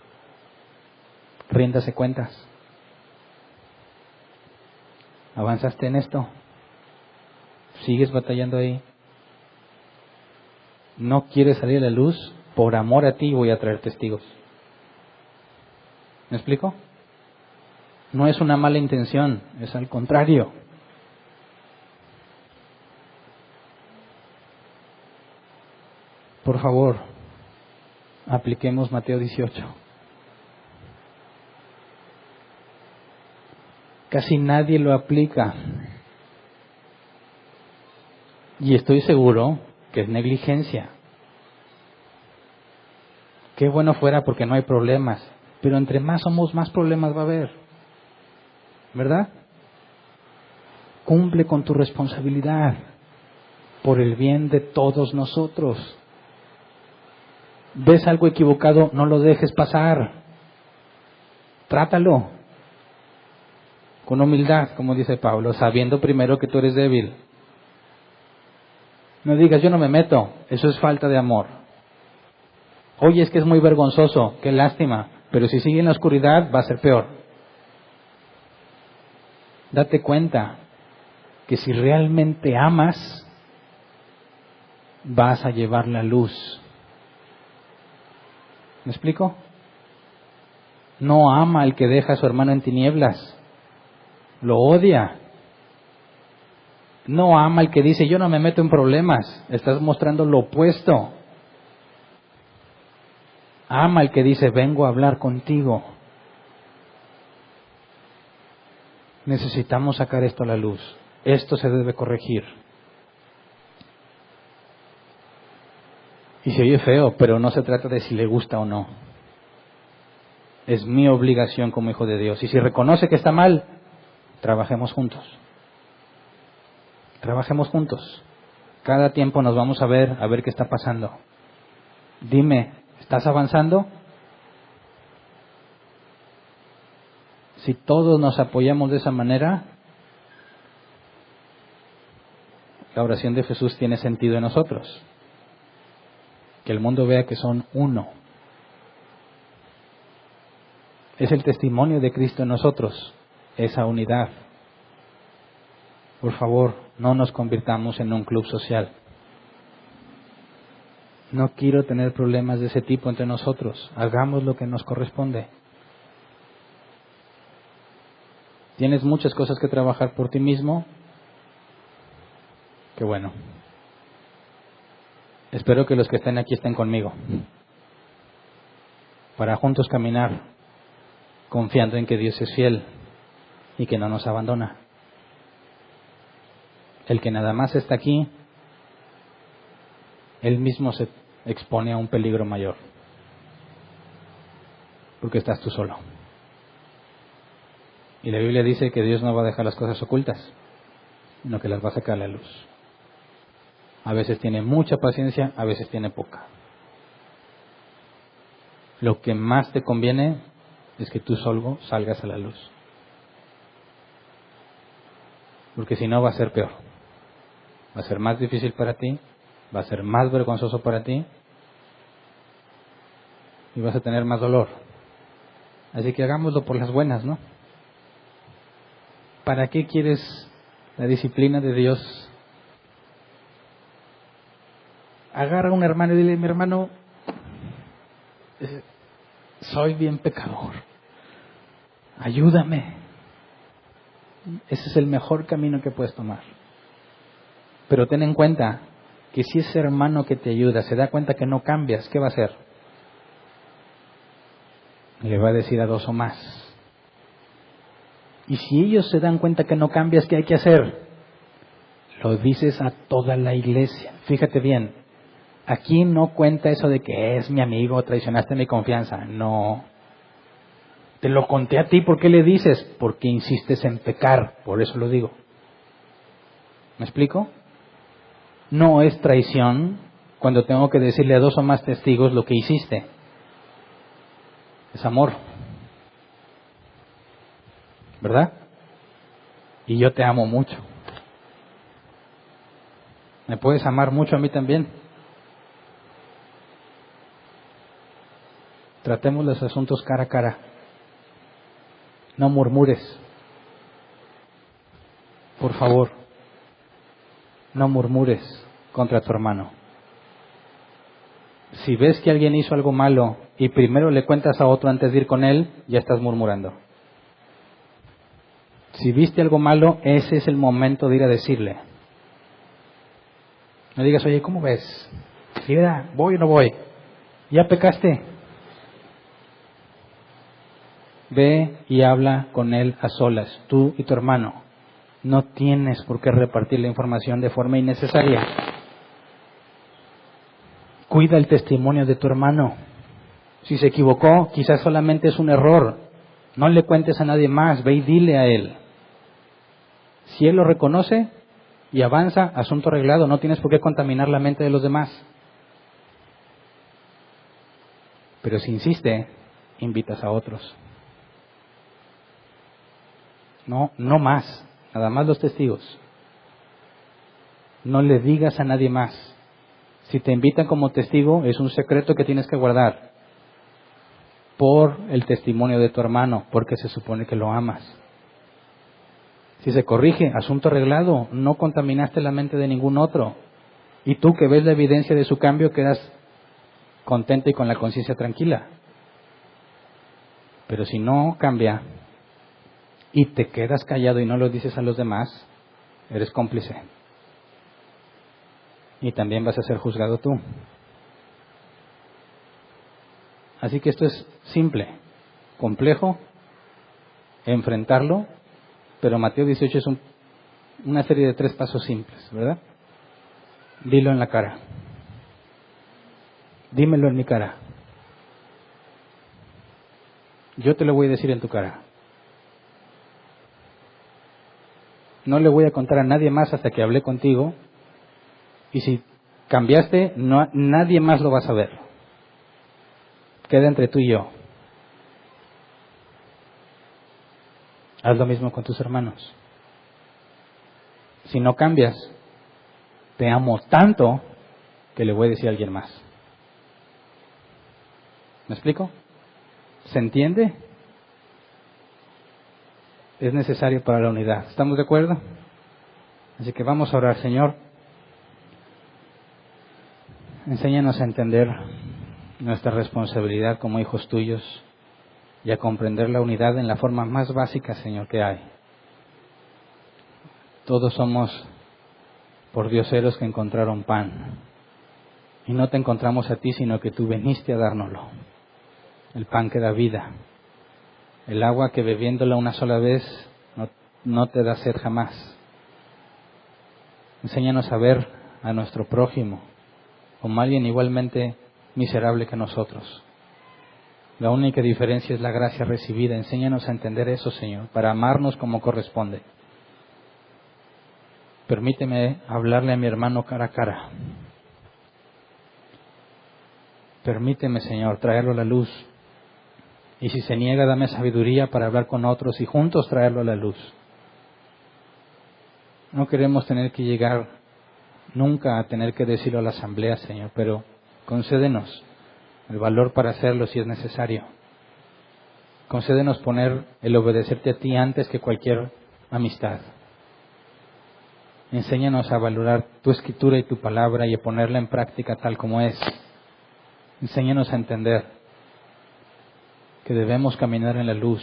Ríndase cuentas. ¿Avanzaste en esto? ¿Sigues batallando ahí? ¿No quieres salir a la luz? Por amor a ti voy a traer testigos. ¿Me explico? No es una mala intención, es al contrario. Por favor, apliquemos Mateo 18. Casi nadie lo aplica. Y estoy seguro que es negligencia. Qué bueno fuera porque no hay problemas. Pero entre más somos, más problemas va a haber. ¿Verdad? Cumple con tu responsabilidad por el bien de todos nosotros. ¿Ves algo equivocado? No lo dejes pasar. Trátalo. Con humildad, como dice Pablo, sabiendo primero que tú eres débil. No digas, yo no me meto. Eso es falta de amor. Oye, es que es muy vergonzoso. Qué lástima. Pero si sigue en la oscuridad, va a ser peor. Date cuenta que si realmente amas, vas a llevar la luz. ¿Me explico? No ama al que deja a su hermano en tinieblas. Lo odia. No ama al que dice, yo no me meto en problemas. Estás mostrando lo opuesto. Ama al que dice, vengo a hablar contigo. Necesitamos sacar esto a la luz. Esto se debe corregir. Y se oye feo, pero no se trata de si le gusta o no. Es mi obligación como hijo de Dios. Y si reconoce que está mal, trabajemos juntos. Trabajemos juntos. Cada tiempo nos vamos a ver qué está pasando. Dime, ¿estás avanzando? Si todos nos apoyamos de esa manera, la oración de Jesús tiene sentido en nosotros. Que el mundo vea que son uno. Es el testimonio de Cristo en nosotros, esa unidad. Por favor, no nos convirtamos en un club social. No quiero tener problemas de ese tipo entre nosotros. Hagamos lo que nos corresponde. ¿Tienes muchas cosas que trabajar por ti mismo? Qué bueno. Espero que los que estén aquí estén conmigo. Para juntos caminar, confiando en que Dios es fiel y que no nos abandona. El que nada más está aquí, Él mismo se expone a un peligro mayor. Porque estás tú solo. Y la Biblia dice que Dios no va a dejar las cosas ocultas, sino que las va a sacar a la luz. A veces tiene mucha paciencia, a veces tiene poca. Lo que más te conviene es que tú solo salgas a la luz. Porque si no va a ser peor. Va a ser más difícil para ti, va a ser más vergonzoso para ti y vas a tener más dolor. Así que hagámoslo por las buenas, ¿no? ¿Para qué quieres la disciplina de Dios? Agarra a un hermano y dile: mi hermano, soy bien pecador, ayúdame. Ese es el mejor camino que puedes tomar. Pero ten en cuenta que si ese hermano que te ayuda se da cuenta que no cambias, ¿qué va a hacer? Le va a decir a 2 o más. Y si ellos se dan cuenta que no cambias, ¿qué hay que hacer? Lo dices a toda la iglesia. Fíjate bien, aquí no cuenta eso de que es mi amigo, traicionaste mi confianza. No. Te lo conté a ti, ¿por qué le dices? Porque insistes en pecar, por eso lo digo. ¿Me explico? No es traición cuando tengo que decirle a 2 o más testigos lo que hiciste. Es amor. ¿Verdad? Y yo te amo mucho. ¿Me puedes amar mucho a mí también? Tratemos los asuntos cara a cara. No murmures. Por favor, no murmures contra tu hermano. Si ves que alguien hizo algo malo y primero le cuentas a otro antes de ir con él, ya estás murmurando. Si viste algo malo, ese es el momento de ir a decirle. No digas: oye, ¿cómo ves? Mira, ¿voy o no voy? ¿Ya pecaste? Ve y habla con él a solas, tú y tu hermano. No tienes por qué repartir la información de forma innecesaria. Cuida el testimonio de tu hermano. Si se equivocó, quizás solamente es un error. No le cuentes a nadie más, ve y dile a él. Si él lo reconoce y avanza, asunto arreglado, no tienes por qué contaminar la mente de los demás. Pero si insiste, invitas a otros. No más, nada más los testigos. No le digas a nadie más. Si te invitan como testigo, es un secreto que tienes que guardar por el testimonio de tu hermano, porque se supone que lo amas. Si se corrige, asunto arreglado, no contaminaste la mente de ningún otro. Y tú que ves la evidencia de su cambio, quedas contento y con la conciencia tranquila. Pero si no cambia y te quedas callado y no lo dices a los demás, eres cómplice. Y también vas a ser juzgado tú. Así que esto es simple, complejo, enfrentarlo, pero Mateo 18 es una serie de 3 pasos simples, ¿verdad? Dilo en la cara. Dímelo en mi cara. Yo te lo voy a decir en tu cara. No le voy a contar a nadie más hasta que hablé contigo. Y si cambiaste, nadie más lo va a saber. Queda entre tú y yo. Haz lo mismo con tus hermanos. Si no cambias, te amo tanto que le voy a decir a alguien más. ¿Me explico? ¿Se entiende? Es necesario para la unidad. ¿Estamos de acuerdo? Así que vamos a orar. Señor, enséñanos a entender nuestra responsabilidad como hijos tuyos y a comprender la unidad en la forma más básica, Señor, que hay. Todos somos pordioseros que encontraron pan. Y no te encontramos a ti, sino que tú viniste a dárnoslo. El pan que da vida. El agua que bebiéndola una sola vez no te da sed jamás. Enséñanos a ver a nuestro prójimo como alguien igualmente miserable que nosotros. La única diferencia es la gracia recibida. Enséñanos a entender eso, Señor, para amarnos como corresponde. Permíteme hablarle a mi hermano cara a cara. Permíteme, Señor, traerlo a la luz. Y si se niega, dame sabiduría para hablar con otros y juntos traerlo a la luz. No queremos tener que llegar nunca a tener que decirlo a la asamblea, Señor, pero concédenos el valor para hacerlo si es necesario. Concédenos poner el obedecerte a ti antes que cualquier amistad. Enséñanos a valorar tu escritura y tu palabra y a ponerla en práctica tal como es. Enséñanos a entender que debemos caminar en la luz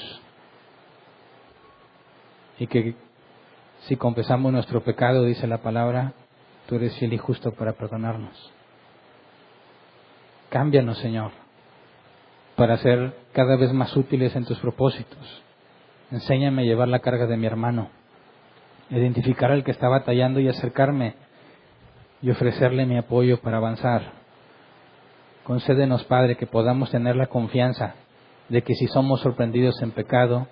y que si confesamos nuestro pecado, dice la palabra, tú eres fiel y justo para perdonarnos. Cámbianos, Señor, para ser cada vez más útiles en tus propósitos. Enséñame a llevar la carga de mi hermano, identificar al que está batallando y acercarme y ofrecerle mi apoyo para avanzar. Concédenos, Padre, que podamos tener la confianza de que si somos sorprendidos en pecado,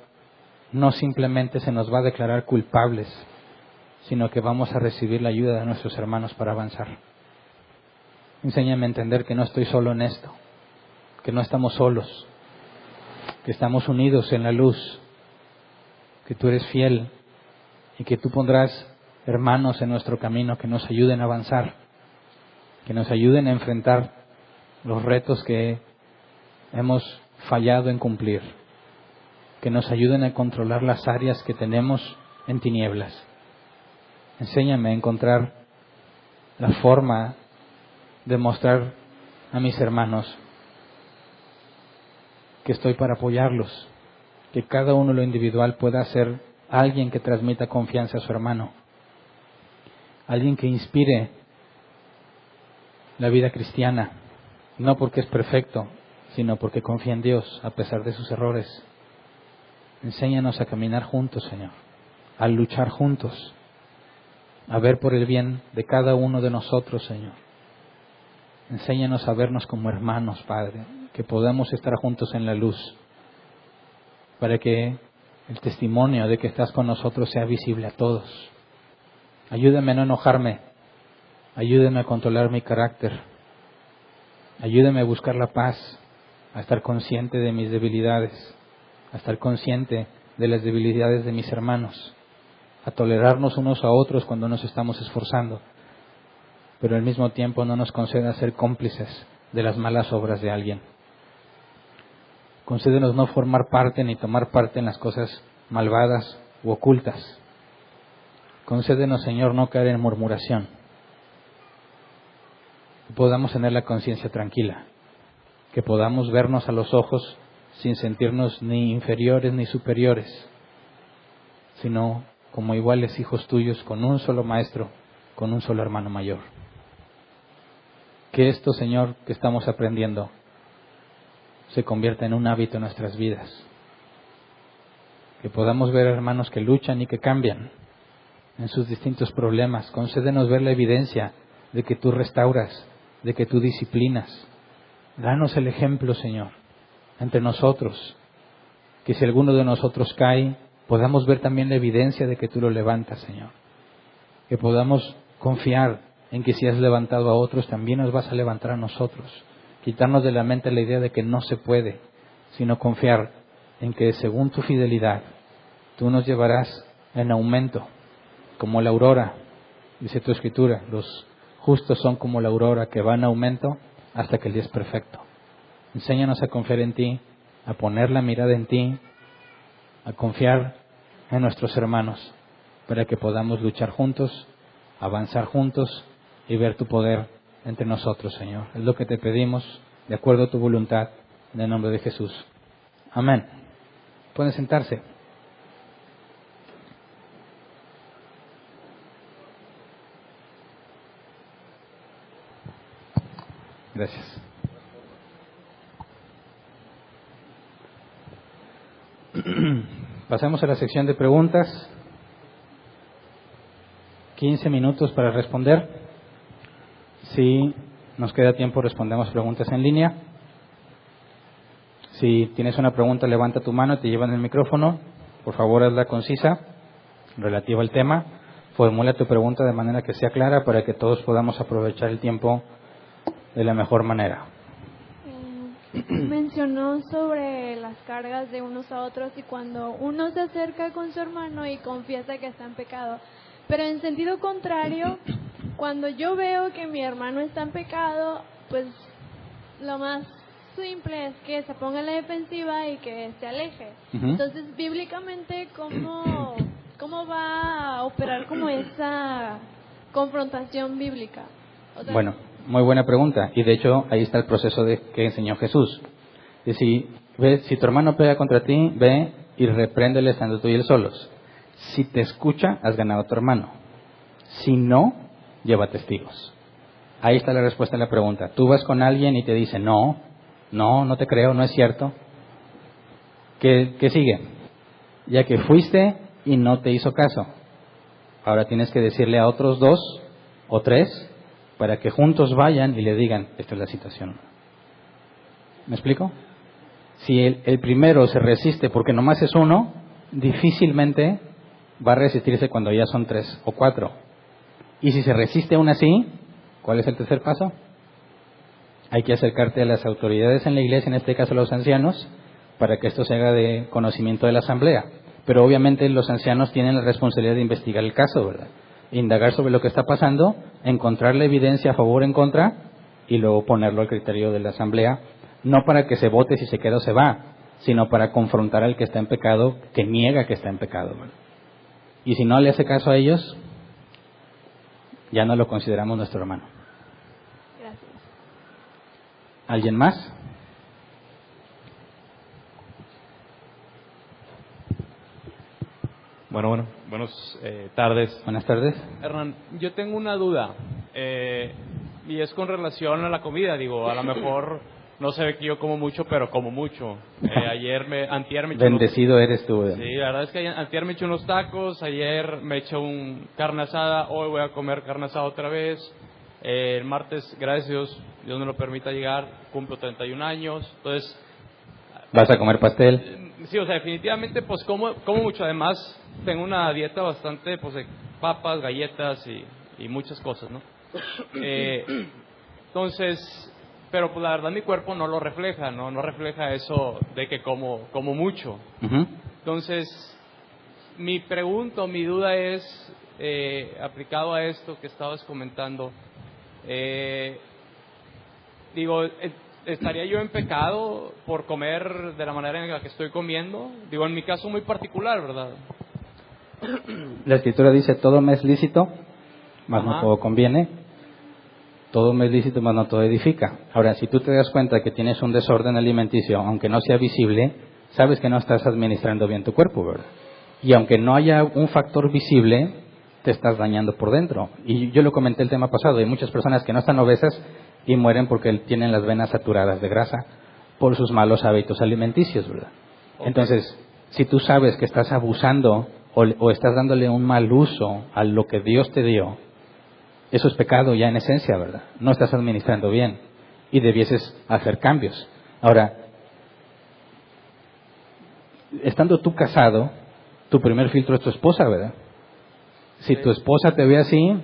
no simplemente se nos va a declarar culpables, sino que vamos a recibir la ayuda de nuestros hermanos para avanzar. Enséñame a entender que no estoy solo en esto, que no estamos solos, que estamos unidos en la luz, que tú eres fiel y que tú pondrás hermanos en nuestro camino que nos ayuden a avanzar, que nos ayuden a enfrentar los retos que hemos fallado en cumplir, que nos ayuden a controlar las áreas que tenemos en tinieblas. Enséñame a encontrar la forma de mostrar a mis hermanos que estoy para apoyarlos, que cada uno en lo individual pueda ser alguien que transmita confianza a su hermano, alguien que inspire la vida cristiana, no porque es perfecto, sino porque confía en Dios a pesar de sus errores. Enséñanos a caminar juntos, Señor, a luchar juntos, a ver por el bien de cada uno de nosotros, Señor. Enséñanos a vernos como hermanos, Padre, que podamos estar juntos en la luz, para que el testimonio de que estás con nosotros sea visible a todos. Ayúdame a no enojarme, ayúdame a controlar mi carácter, ayúdame a buscar la paz, a estar consciente de mis debilidades, a estar consciente de las debilidades de mis hermanos, a tolerarnos unos a otros cuando nos estamos esforzando, pero al mismo tiempo no nos conceda ser cómplices de las malas obras de alguien. Concédenos no formar parte ni tomar parte en las cosas malvadas u ocultas. Concédenos, Señor, no caer en murmuración. Que podamos tener la conciencia tranquila, que podamos vernos a los ojos sin sentirnos ni inferiores ni superiores, sino como iguales hijos tuyos, con un solo maestro, con un solo hermano mayor. Que esto, Señor, que estamos aprendiendo, se convierta en un hábito en nuestras vidas. Que podamos ver hermanos que luchan y que cambian en sus distintos problemas. Concédenos ver la evidencia de que tú restauras, de que tú disciplinas. Danos el ejemplo, Señor, entre nosotros. Que si alguno de nosotros cae, podamos ver también la evidencia de que tú lo levantas, Señor. Que podamos confiar en que si has levantado a otros, también nos vas a levantar a nosotros. Quitarnos de la mente la idea de que no se puede, sino confiar en que según tu fidelidad, tú nos llevarás en aumento, como la aurora. Dice tu escritura, los justos son como la aurora que va en aumento hasta que el día es perfecto. Enséñanos a confiar en ti, a poner la mirada en ti, a confiar en nuestros hermanos, para que podamos luchar juntos, avanzar juntos y ver tu poder entre nosotros, Señor. Es lo que te pedimos, de acuerdo a tu voluntad, en el nombre de Jesús. Amén. Pueden sentarse. Gracias. Pasamos a la sección de preguntas. 15 minutos para responder. Si Nos queda tiempo, respondemos preguntas en línea. Si tienes una pregunta, levanta tu mano y te llevan el micrófono. Por favor, hazla concisa, relativa al tema. Formula tu pregunta de manera que sea clara para que todos podamos aprovechar el tiempo de la mejor manera. Mencionó sobre las cargas de unos a otros y cuando uno se acerca con su hermano y confiesa que está en pecado. Pero en sentido contrario, cuando yo veo que mi hermano está en pecado, pues lo más simple es que se ponga en la defensiva y que se aleje. Entonces, bíblicamente, ¿cómo va a operar como esa confrontación bíblica? O sea, bueno, muy buena pregunta. Y de hecho, ahí está el proceso que enseñó Jesús. Y si tu hermano pega contra ti, ve y repréndele estando tú y él solos. Si te escucha, has ganado a tu hermano. Si no, lleva testigos. Ahí está la respuesta a la pregunta. Tú vas con alguien y te dice, no te creo, no es cierto. ¿Qué sigue? Ya que fuiste y no te hizo caso. Ahora tienes que decirle a otros 2 o 3 para que juntos vayan y le digan, esta es la situación. ¿Me explico? Si el primero se resiste porque nomás es uno, difícilmente va a resistirse cuando ya son 3 o 4. Y si se resiste aún así, ¿cuál es el tercer paso? Hay que acercarte a las autoridades en la iglesia, en este caso a los ancianos, para que esto se haga de conocimiento de la asamblea. Pero obviamente los ancianos tienen la responsabilidad de investigar el caso, ¿verdad? Indagar sobre lo que está pasando, encontrar la evidencia a favor o en contra y luego ponerlo al criterio de la asamblea, no para que se vote si se queda o se va, sino para confrontar al que está en pecado, que niega que está en pecado, ¿verdad? Y si no le hace caso a ellos, ya no lo consideramos nuestro hermano. Gracias. ¿Alguien más? Buenas tardes. Buenas tardes. Hernán, yo tengo una duda y es con relación a la comida. Digo, a lo mejor no se ve que yo como mucho, pero como mucho. Antier me eché Bendecido eres tú. Sí, la verdad es que antier me eché unos tacos, ayer me eché un carne asada, hoy voy a comer carne asada otra vez. El martes, gracias a Dios, Dios me lo permita llegar, cumplo 31 años, entonces... ¿Vas a comer pastel? Sí, o sea, definitivamente pues como mucho. Además, tengo una dieta bastante pues de papas, galletas y muchas cosas, ¿no? Entonces, pero pues la verdad mi cuerpo no lo refleja, no refleja eso de que como mucho. Entonces, mi duda es, aplicado a esto que estabas comentando, digo, ¿estaría yo en pecado por comer de la manera en la que estoy comiendo? Digo, en mi caso muy particular, ¿verdad? La Escritura dice, todo me es lícito, mas no todo conviene. Todo me es lícito, mas no todo edifica. Ahora, si tú te das cuenta que tienes un desorden alimenticio, aunque no sea visible, sabes que no estás administrando bien tu cuerpo, ¿verdad? Y aunque no haya un factor visible, te estás dañando por dentro. Y yo lo comenté el tema pasado, hay muchas personas que no están obesas y mueren porque tienen las venas saturadas de grasa por sus malos hábitos alimenticios, ¿verdad? Entonces, si tú sabes que estás abusando o estás dándole un mal uso a lo que Dios te dio, eso es pecado ya en esencia, ¿verdad? No estás administrando bien y debieses hacer cambios. Ahora, estando tú casado, tu primer filtro es tu esposa, ¿verdad? Si tu esposa te ve así,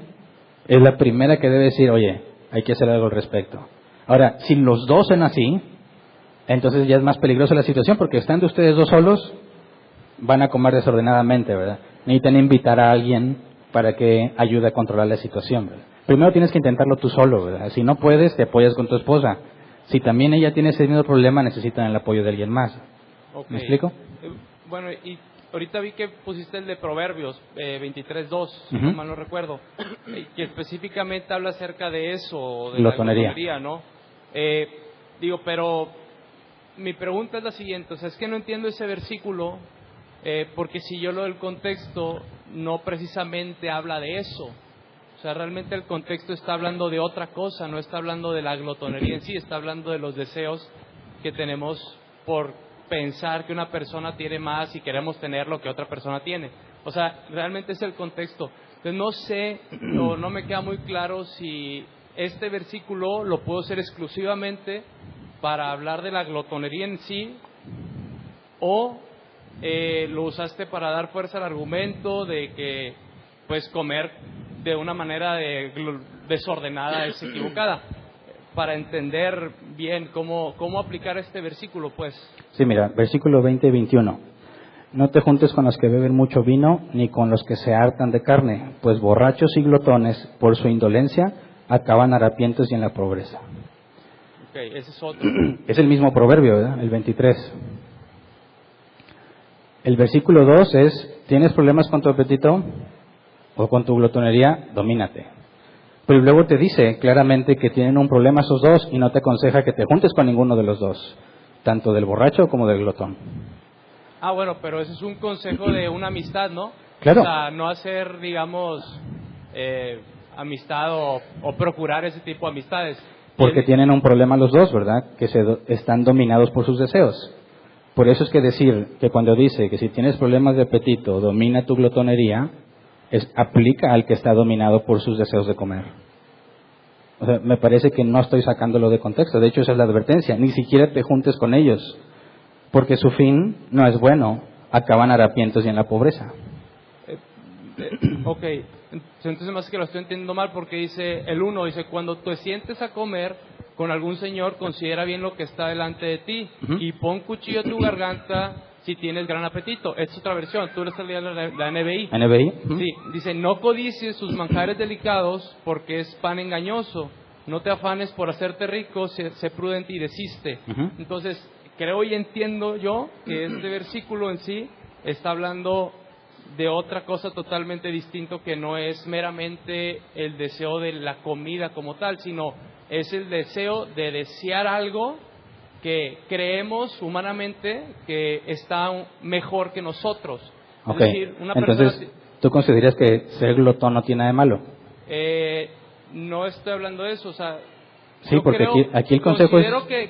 es la primera que debe decir, oye, hay que hacer algo al respecto. Ahora, si los dos son así, entonces ya es más peligrosa la situación, porque estando ustedes dos solos, van a comer desordenadamente, ¿verdad? Necesitan invitar a alguien para que ayude a controlar la situación, ¿verdad? Primero tienes que intentarlo tú solo, ¿verdad? Si no puedes, te apoyas con tu esposa. Si también ella tiene ese mismo problema, necesitan el apoyo de alguien más. ¿Me explico? Bueno, y ahorita vi que pusiste el de Proverbios 23:2, si no mal no recuerdo, que específicamente habla acerca de eso, de glotonería. la glotonería, ¿no? Digo, pero mi pregunta es la siguiente, o sea, es que no entiendo ese versículo, porque si yo lo del contexto, no precisamente habla de eso. O sea, realmente el contexto está hablando de otra cosa, no está hablando de la glotonería en sí, está hablando de los deseos que tenemos por pensar que una persona tiene más y queremos tener lo que otra persona tiene. O sea, realmente es el contexto. Entonces no sé, o no me queda muy claro si este versículo lo puedo usar exclusivamente para hablar de la glotonería en sí, o lo usaste para dar fuerza al argumento de que pues comer de una manera desordenada es equivocada, para entender bien cómo aplicar este versículo, pues. Sí, mira, versículo 20 y 21. No te juntes con los que beben mucho vino, ni con los que se hartan de carne, pues borrachos y glotones, por su indolencia, acaban harapientos y en la pobreza. Ok, ese es otro. Es el mismo proverbio, ¿verdad? El 23. El versículo 2 es, ¿tienes problemas con tu apetito o con tu glotonería? Domínate. Pero luego te dice claramente que tienen un problema esos dos y no te aconseja que te juntes con ninguno de los dos, tanto del borracho como del glotón. Ah, bueno, pero ese es un consejo de una amistad, ¿no? Claro. O sea, no hacer, digamos, amistad o procurar ese tipo de amistades. Porque tienen un problema los dos, ¿verdad? Que están dominados por sus deseos. Por eso es que decir que cuando dice que si tienes problemas de apetito, domina tu glotonería, aplica al que está dominado por sus deseos de comer. O sea, me parece que no estoy sacándolo de contexto. De hecho, esa es la advertencia. Ni siquiera te juntes con ellos, porque su fin no es bueno. Acaban harapientos y en la pobreza. Ok, entonces más que lo estoy entendiendo mal, porque dice el 1, dice, cuando te sientes a comer con algún señor, considera bien lo que está delante de ti, y pon cuchillo a tu garganta si tienes gran apetito. Esta es otra versión, tú le estás leyendo la NBI. ¿NBI? Sí, dice, no codicies sus manjares delicados, porque es pan engañoso. No te afanes por hacerte rico, sé prudente y desiste. Entonces, creo y entiendo yo que este versículo en sí está hablando de otra cosa totalmente distinto, que no es meramente el deseo de la comida como tal, sino es el deseo de desear algo que creemos humanamente que está mejor que nosotros. Ok, Es decir, una entonces, persona, ¿tú consideras que ser glotón no tiene nada de malo? no estoy hablando de eso, o sea, Sí, yo porque creo, aquí el consejo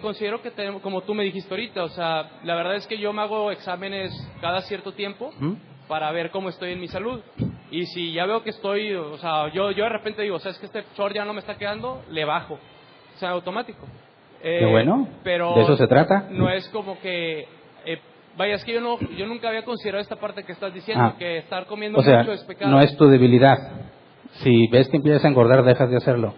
considero que tenemos, como tú me dijiste ahorita, o sea, la verdad es que yo me hago exámenes cada cierto tiempo para ver cómo estoy en mi salud, y si ya veo que estoy, o sea, yo de repente digo, ¿sabes que este short ya no me está quedando? Le bajo, o sea, automático. Qué bueno, pero de eso se trata. No es como que vaya, es que yo nunca había considerado esta parte que estás diciendo, que estar comiendo mucho es pecado. No es tu debilidad. Si ves que empiezas a engordar, dejas de hacerlo.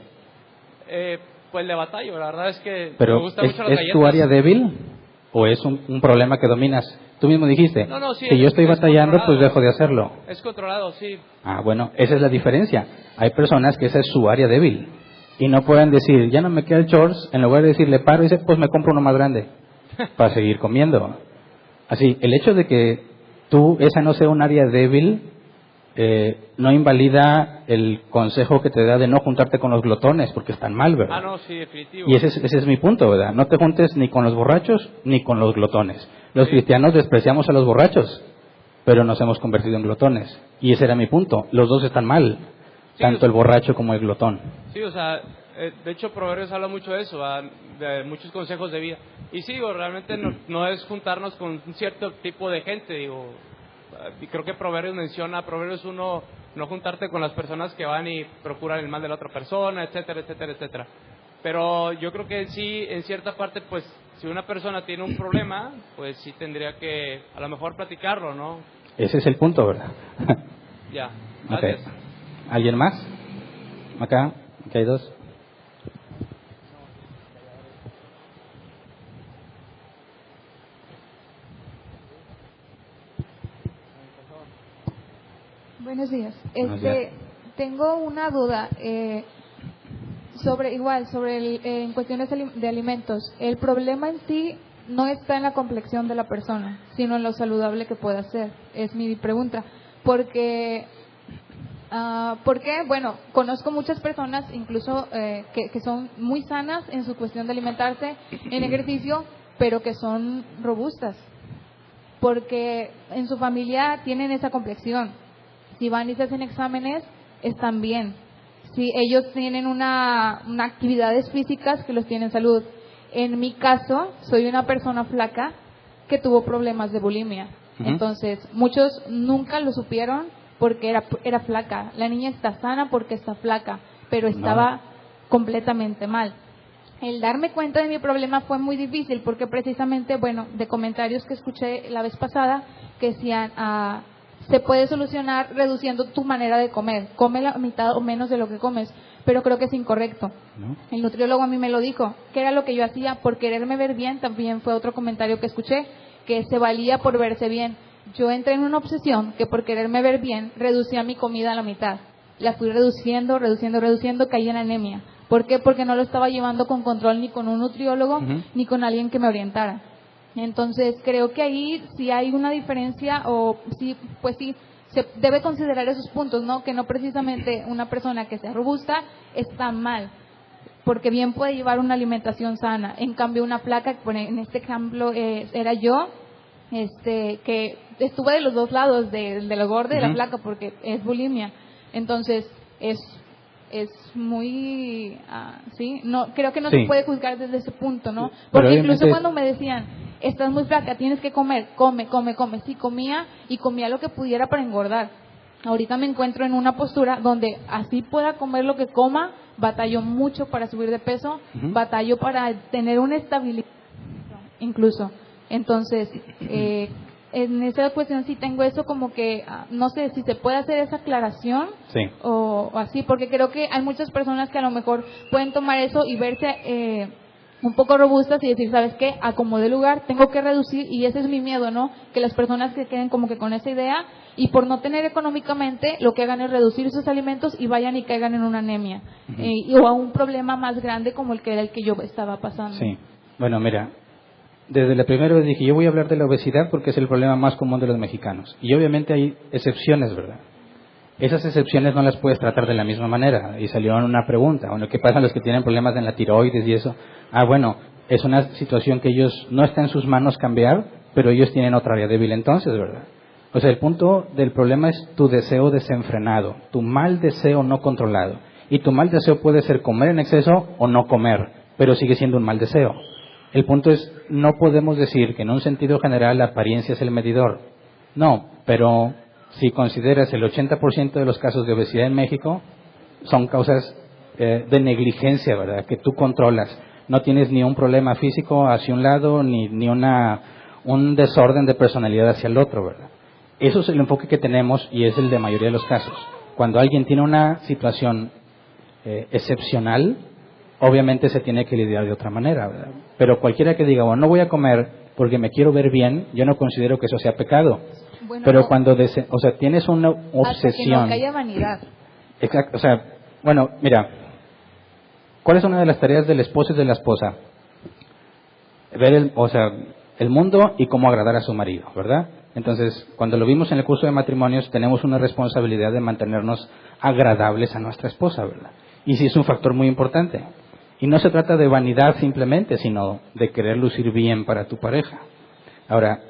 Pues le batallo, la verdad es que Pero me gustan mucho las galletas. ¿es tu área débil o es un problema que dominas? Tú mismo dijiste, No, sí, si yo estoy batallando, pues dejo de hacerlo. Es controlado, sí. Ah, bueno, esa es la diferencia. Hay personas que esa es su área débil y no pueden decir, ya no me queda el shorts, en lugar de decirle paro, dice, pues me compro uno más grande para seguir comiendo. Así, el hecho de que esa no sea un área débil, no invalida el consejo que te da de no juntarte con los glotones, porque están mal, ¿verdad? Ah, no, sí, definitivo. Y ese es mi punto, ¿verdad? No te juntes ni con los borrachos ni con los glotones. Los cristianos despreciamos a los borrachos, pero nos hemos convertido en glotones. Y ese era mi punto. Los dos están mal, tanto el borracho como el glotón. Sí, o sea, de hecho Proverbios habla mucho de eso, de muchos consejos de vida. Y sí, realmente no es juntarnos con un cierto tipo de gente, digo. Y creo que Proverbios 1, no juntarte con las personas que van y procuran el mal de la otra persona, etcétera, etcétera, etcétera. Pero yo creo que sí, en cierta parte, pues, si una persona tiene un problema, pues sí tendría que, a lo mejor, platicarlo, ¿no? Ese es el punto, ¿verdad? Ya, gracias. Okay. ¿Alguien más? Acá hay dos. Buenos días. Buenos días. Tengo una duda sobre en cuestiones de alimentos. El problema en sí no está en la complexión de la persona, sino en lo saludable que pueda ser. Es mi pregunta. Porque bueno, conozco muchas personas, incluso que son muy sanas en su cuestión de alimentarse, en ejercicio, pero que son robustas, porque en su familia tienen esa complexión. Si van y se hacen exámenes, están bien. Si ellos tienen una actividades físicas que los tienen salud. En mi caso, soy una persona flaca que tuvo problemas de bulimia. Entonces, muchos nunca lo supieron porque era flaca. La niña está sana porque está flaca, pero estaba completamente mal. El darme cuenta de mi problema fue muy difícil porque precisamente, bueno, de comentarios que escuché la vez pasada que decían, se puede solucionar reduciendo tu manera de comer, come la mitad o menos de lo que comes, pero creo que es incorrecto. ¿No? El nutriólogo a mí me lo dijo, que era lo que yo hacía por quererme ver bien. También fue otro comentario que escuché, que se valía por verse bien. Yo entré en una obsesión que por quererme ver bien reducía mi comida a la mitad. La fui reduciendo, caí en anemia. ¿Por qué? Porque no lo estaba llevando con control ni con un nutriólogo, ni con alguien que me orientara. Entonces, creo que ahí sí hay una diferencia, o sí, pues sí, se debe considerar esos puntos, ¿no? Que no precisamente una persona que sea robusta está mal, porque bien puede llevar una alimentación sana. En cambio, una flaca, en este ejemplo era yo, que estuve de los dos lados, de la gorda y de la flaca, porque es bulimia. Entonces, es muy, sí, no, creo que no se puede juzgar desde ese punto, ¿no? Porque incluso cuando me decían, estás muy flaca, tienes que comer, come, sí, comía lo que pudiera para engordar. Ahorita me encuentro en una postura donde así pueda comer lo que coma, batallo mucho para subir de peso, batallo para tener una estabilidad incluso. Entonces, en esa cuestión sí tengo eso como que, no sé si se puede hacer esa aclaración o así, porque creo que hay muchas personas que a lo mejor pueden tomar eso y verse un poco robustas y decir, ¿sabes qué? Acomodé lugar, tengo que reducir, y ese es mi miedo, ¿no? Que las personas que queden como que con esa idea y por no tener económicamente, lo que hagan es reducir sus alimentos y vayan y caigan en una anemia o a un problema más grande como el que yo estaba pasando. Sí, bueno, mira, desde la primera vez dije, yo voy a hablar de la obesidad porque es el problema más común de los mexicanos. Y obviamente hay excepciones, ¿verdad? Esas excepciones no las puedes tratar de la misma manera. Y salió una pregunta, bueno, ¿qué pasa a los que tienen problemas en la tiroides y eso? Bueno, es una situación que ellos no está en sus manos cambiar, pero ellos tienen otra área débil entonces, ¿verdad? O sea, el punto del problema es tu deseo desenfrenado, tu mal deseo no controlado. Y tu mal deseo puede ser comer en exceso o no comer, pero sigue siendo un mal deseo. El punto es, no podemos decir que en un sentido general la apariencia es el medidor. No, pero si consideras el 80% de los casos de obesidad en México, son causas de negligencia, ¿verdad? Que tú controlas. No tienes ni un problema físico hacia un lado, ni un desorden de personalidad hacia el otro, ¿verdad? Eso es el enfoque que tenemos y es el de mayoría de los casos. Cuando alguien tiene una situación excepcional, obviamente se tiene que lidiar de otra manera, ¿verdad? Pero cualquiera que diga, bueno, no voy a comer porque me quiero ver bien, yo no considero que eso sea pecado. Bueno, pero cuando tienes una obsesión, hasta que no haya vanidad. Exacto, bueno, mira, ¿cuál es una de las tareas del esposo y de la esposa? Ver el mundo y cómo agradar a su marido, ¿verdad? Entonces, cuando lo vimos en el curso de matrimonios, tenemos una responsabilidad de mantenernos agradables a nuestra esposa, ¿verdad? Y sí es un factor muy importante. Y no se trata de vanidad simplemente, sino de querer lucir bien para tu pareja. Ahora,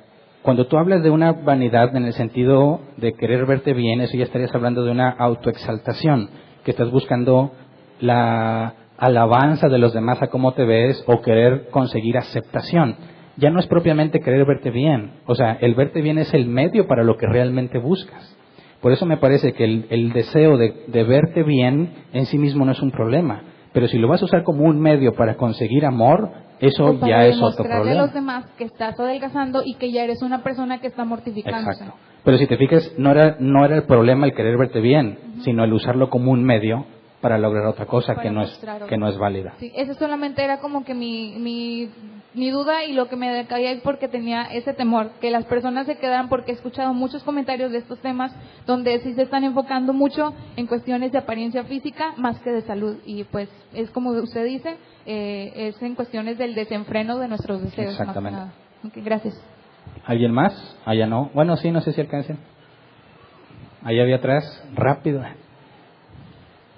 cuando tú hablas de una vanidad en el sentido de querer verte bien, eso ya estarías hablando de una autoexaltación, que estás buscando la alabanza de los demás a cómo te ves o querer conseguir aceptación. Ya no es propiamente querer verte bien. O sea, el verte bien es el medio para lo que realmente buscas. Por eso me parece que el deseo de verte bien en sí mismo no es un problema. Pero si lo vas a usar como un medio para conseguir amor, eso ya es otro problema. Demostrarle a los demás que estás adelgazando y que ya eres una persona que está mortificándose. Exacto. Pero si te fijas, no era el problema el querer verte bien, sino el usarlo como un medio para lograr otra cosa que no es válida. Sí, eso solamente era como que mi duda, y lo que me decaía es porque tenía ese temor, que las personas se quedaran, porque he escuchado muchos comentarios de estos temas donde sí se están enfocando mucho en cuestiones de apariencia física más que de salud, y pues es como usted dice, es en cuestiones del desenfreno de nuestros deseos. Exactamente. Más que nada. Okay, gracias. ¿Alguien más? Allá no. Bueno, sí, no sé si alcancen. Allá había atrás, rápido.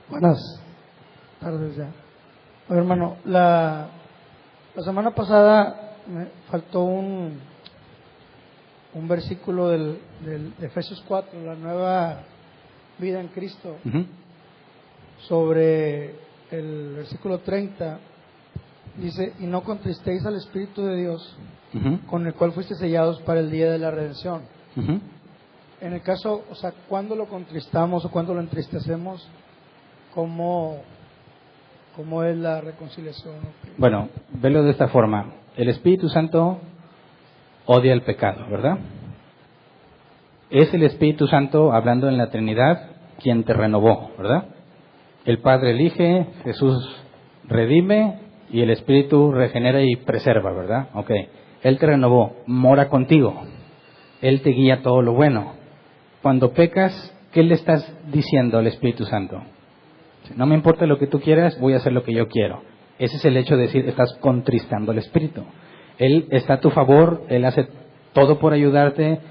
Buenas tardes ya. Oye, hermano, la semana pasada me faltó un versículo de Efesios 4, la nueva vida en Cristo, sobre el versículo 30, dice, y no contristéis al Espíritu de Dios, con el cual fuiste sellados para el día de la redención. En el caso, ¿cuándo lo contristamos o cuándo lo entristecemos? ¿Cómo ¿Cómo es la reconciliación? Bueno, velo de esta forma. El Espíritu Santo odia el pecado, ¿verdad? Es el Espíritu Santo, hablando en la Trinidad, quien te renovó, ¿verdad? El Padre elige, Jesús redime y el Espíritu regenera y preserva, ¿verdad? Ok. Él te renovó, mora contigo. Él te guía todo lo bueno. Cuando pecas, ¿qué le estás diciendo al Espíritu Santo? No me importa lo que tú quieras, voy a hacer lo que yo quiero. Ese es el hecho de decir, estás contristando al Espíritu. Él está a tu favor, Él hace todo por ayudarte,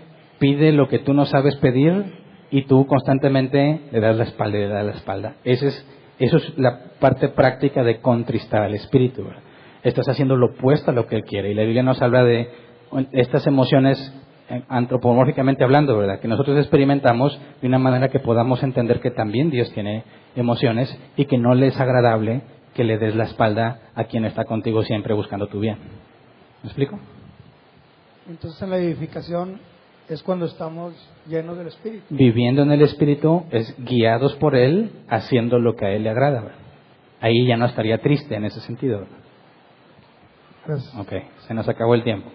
pide lo que tú no sabes pedir y tú constantemente le das la espalda y le das la espalda. Eso es la parte práctica de contristar al Espíritu, ¿verdad? Estás haciendo lo opuesto a lo que Él quiere. Y la Biblia nos habla de estas emociones antropomórficamente hablando, ¿verdad? Que nosotros experimentamos de una manera que podamos entender que también Dios tiene emociones y que no le es agradable que le des la espalda a quien está contigo siempre buscando tu bien. ¿Me explico? Entonces en la edificación es cuando estamos llenos del Espíritu. Viviendo en el Espíritu es guiados por Él, haciendo lo que a Él le agrada, ¿verdad? Ahí ya no estaría triste en ese sentido, ¿verdad? Gracias. Ok, se nos acabó el tiempo.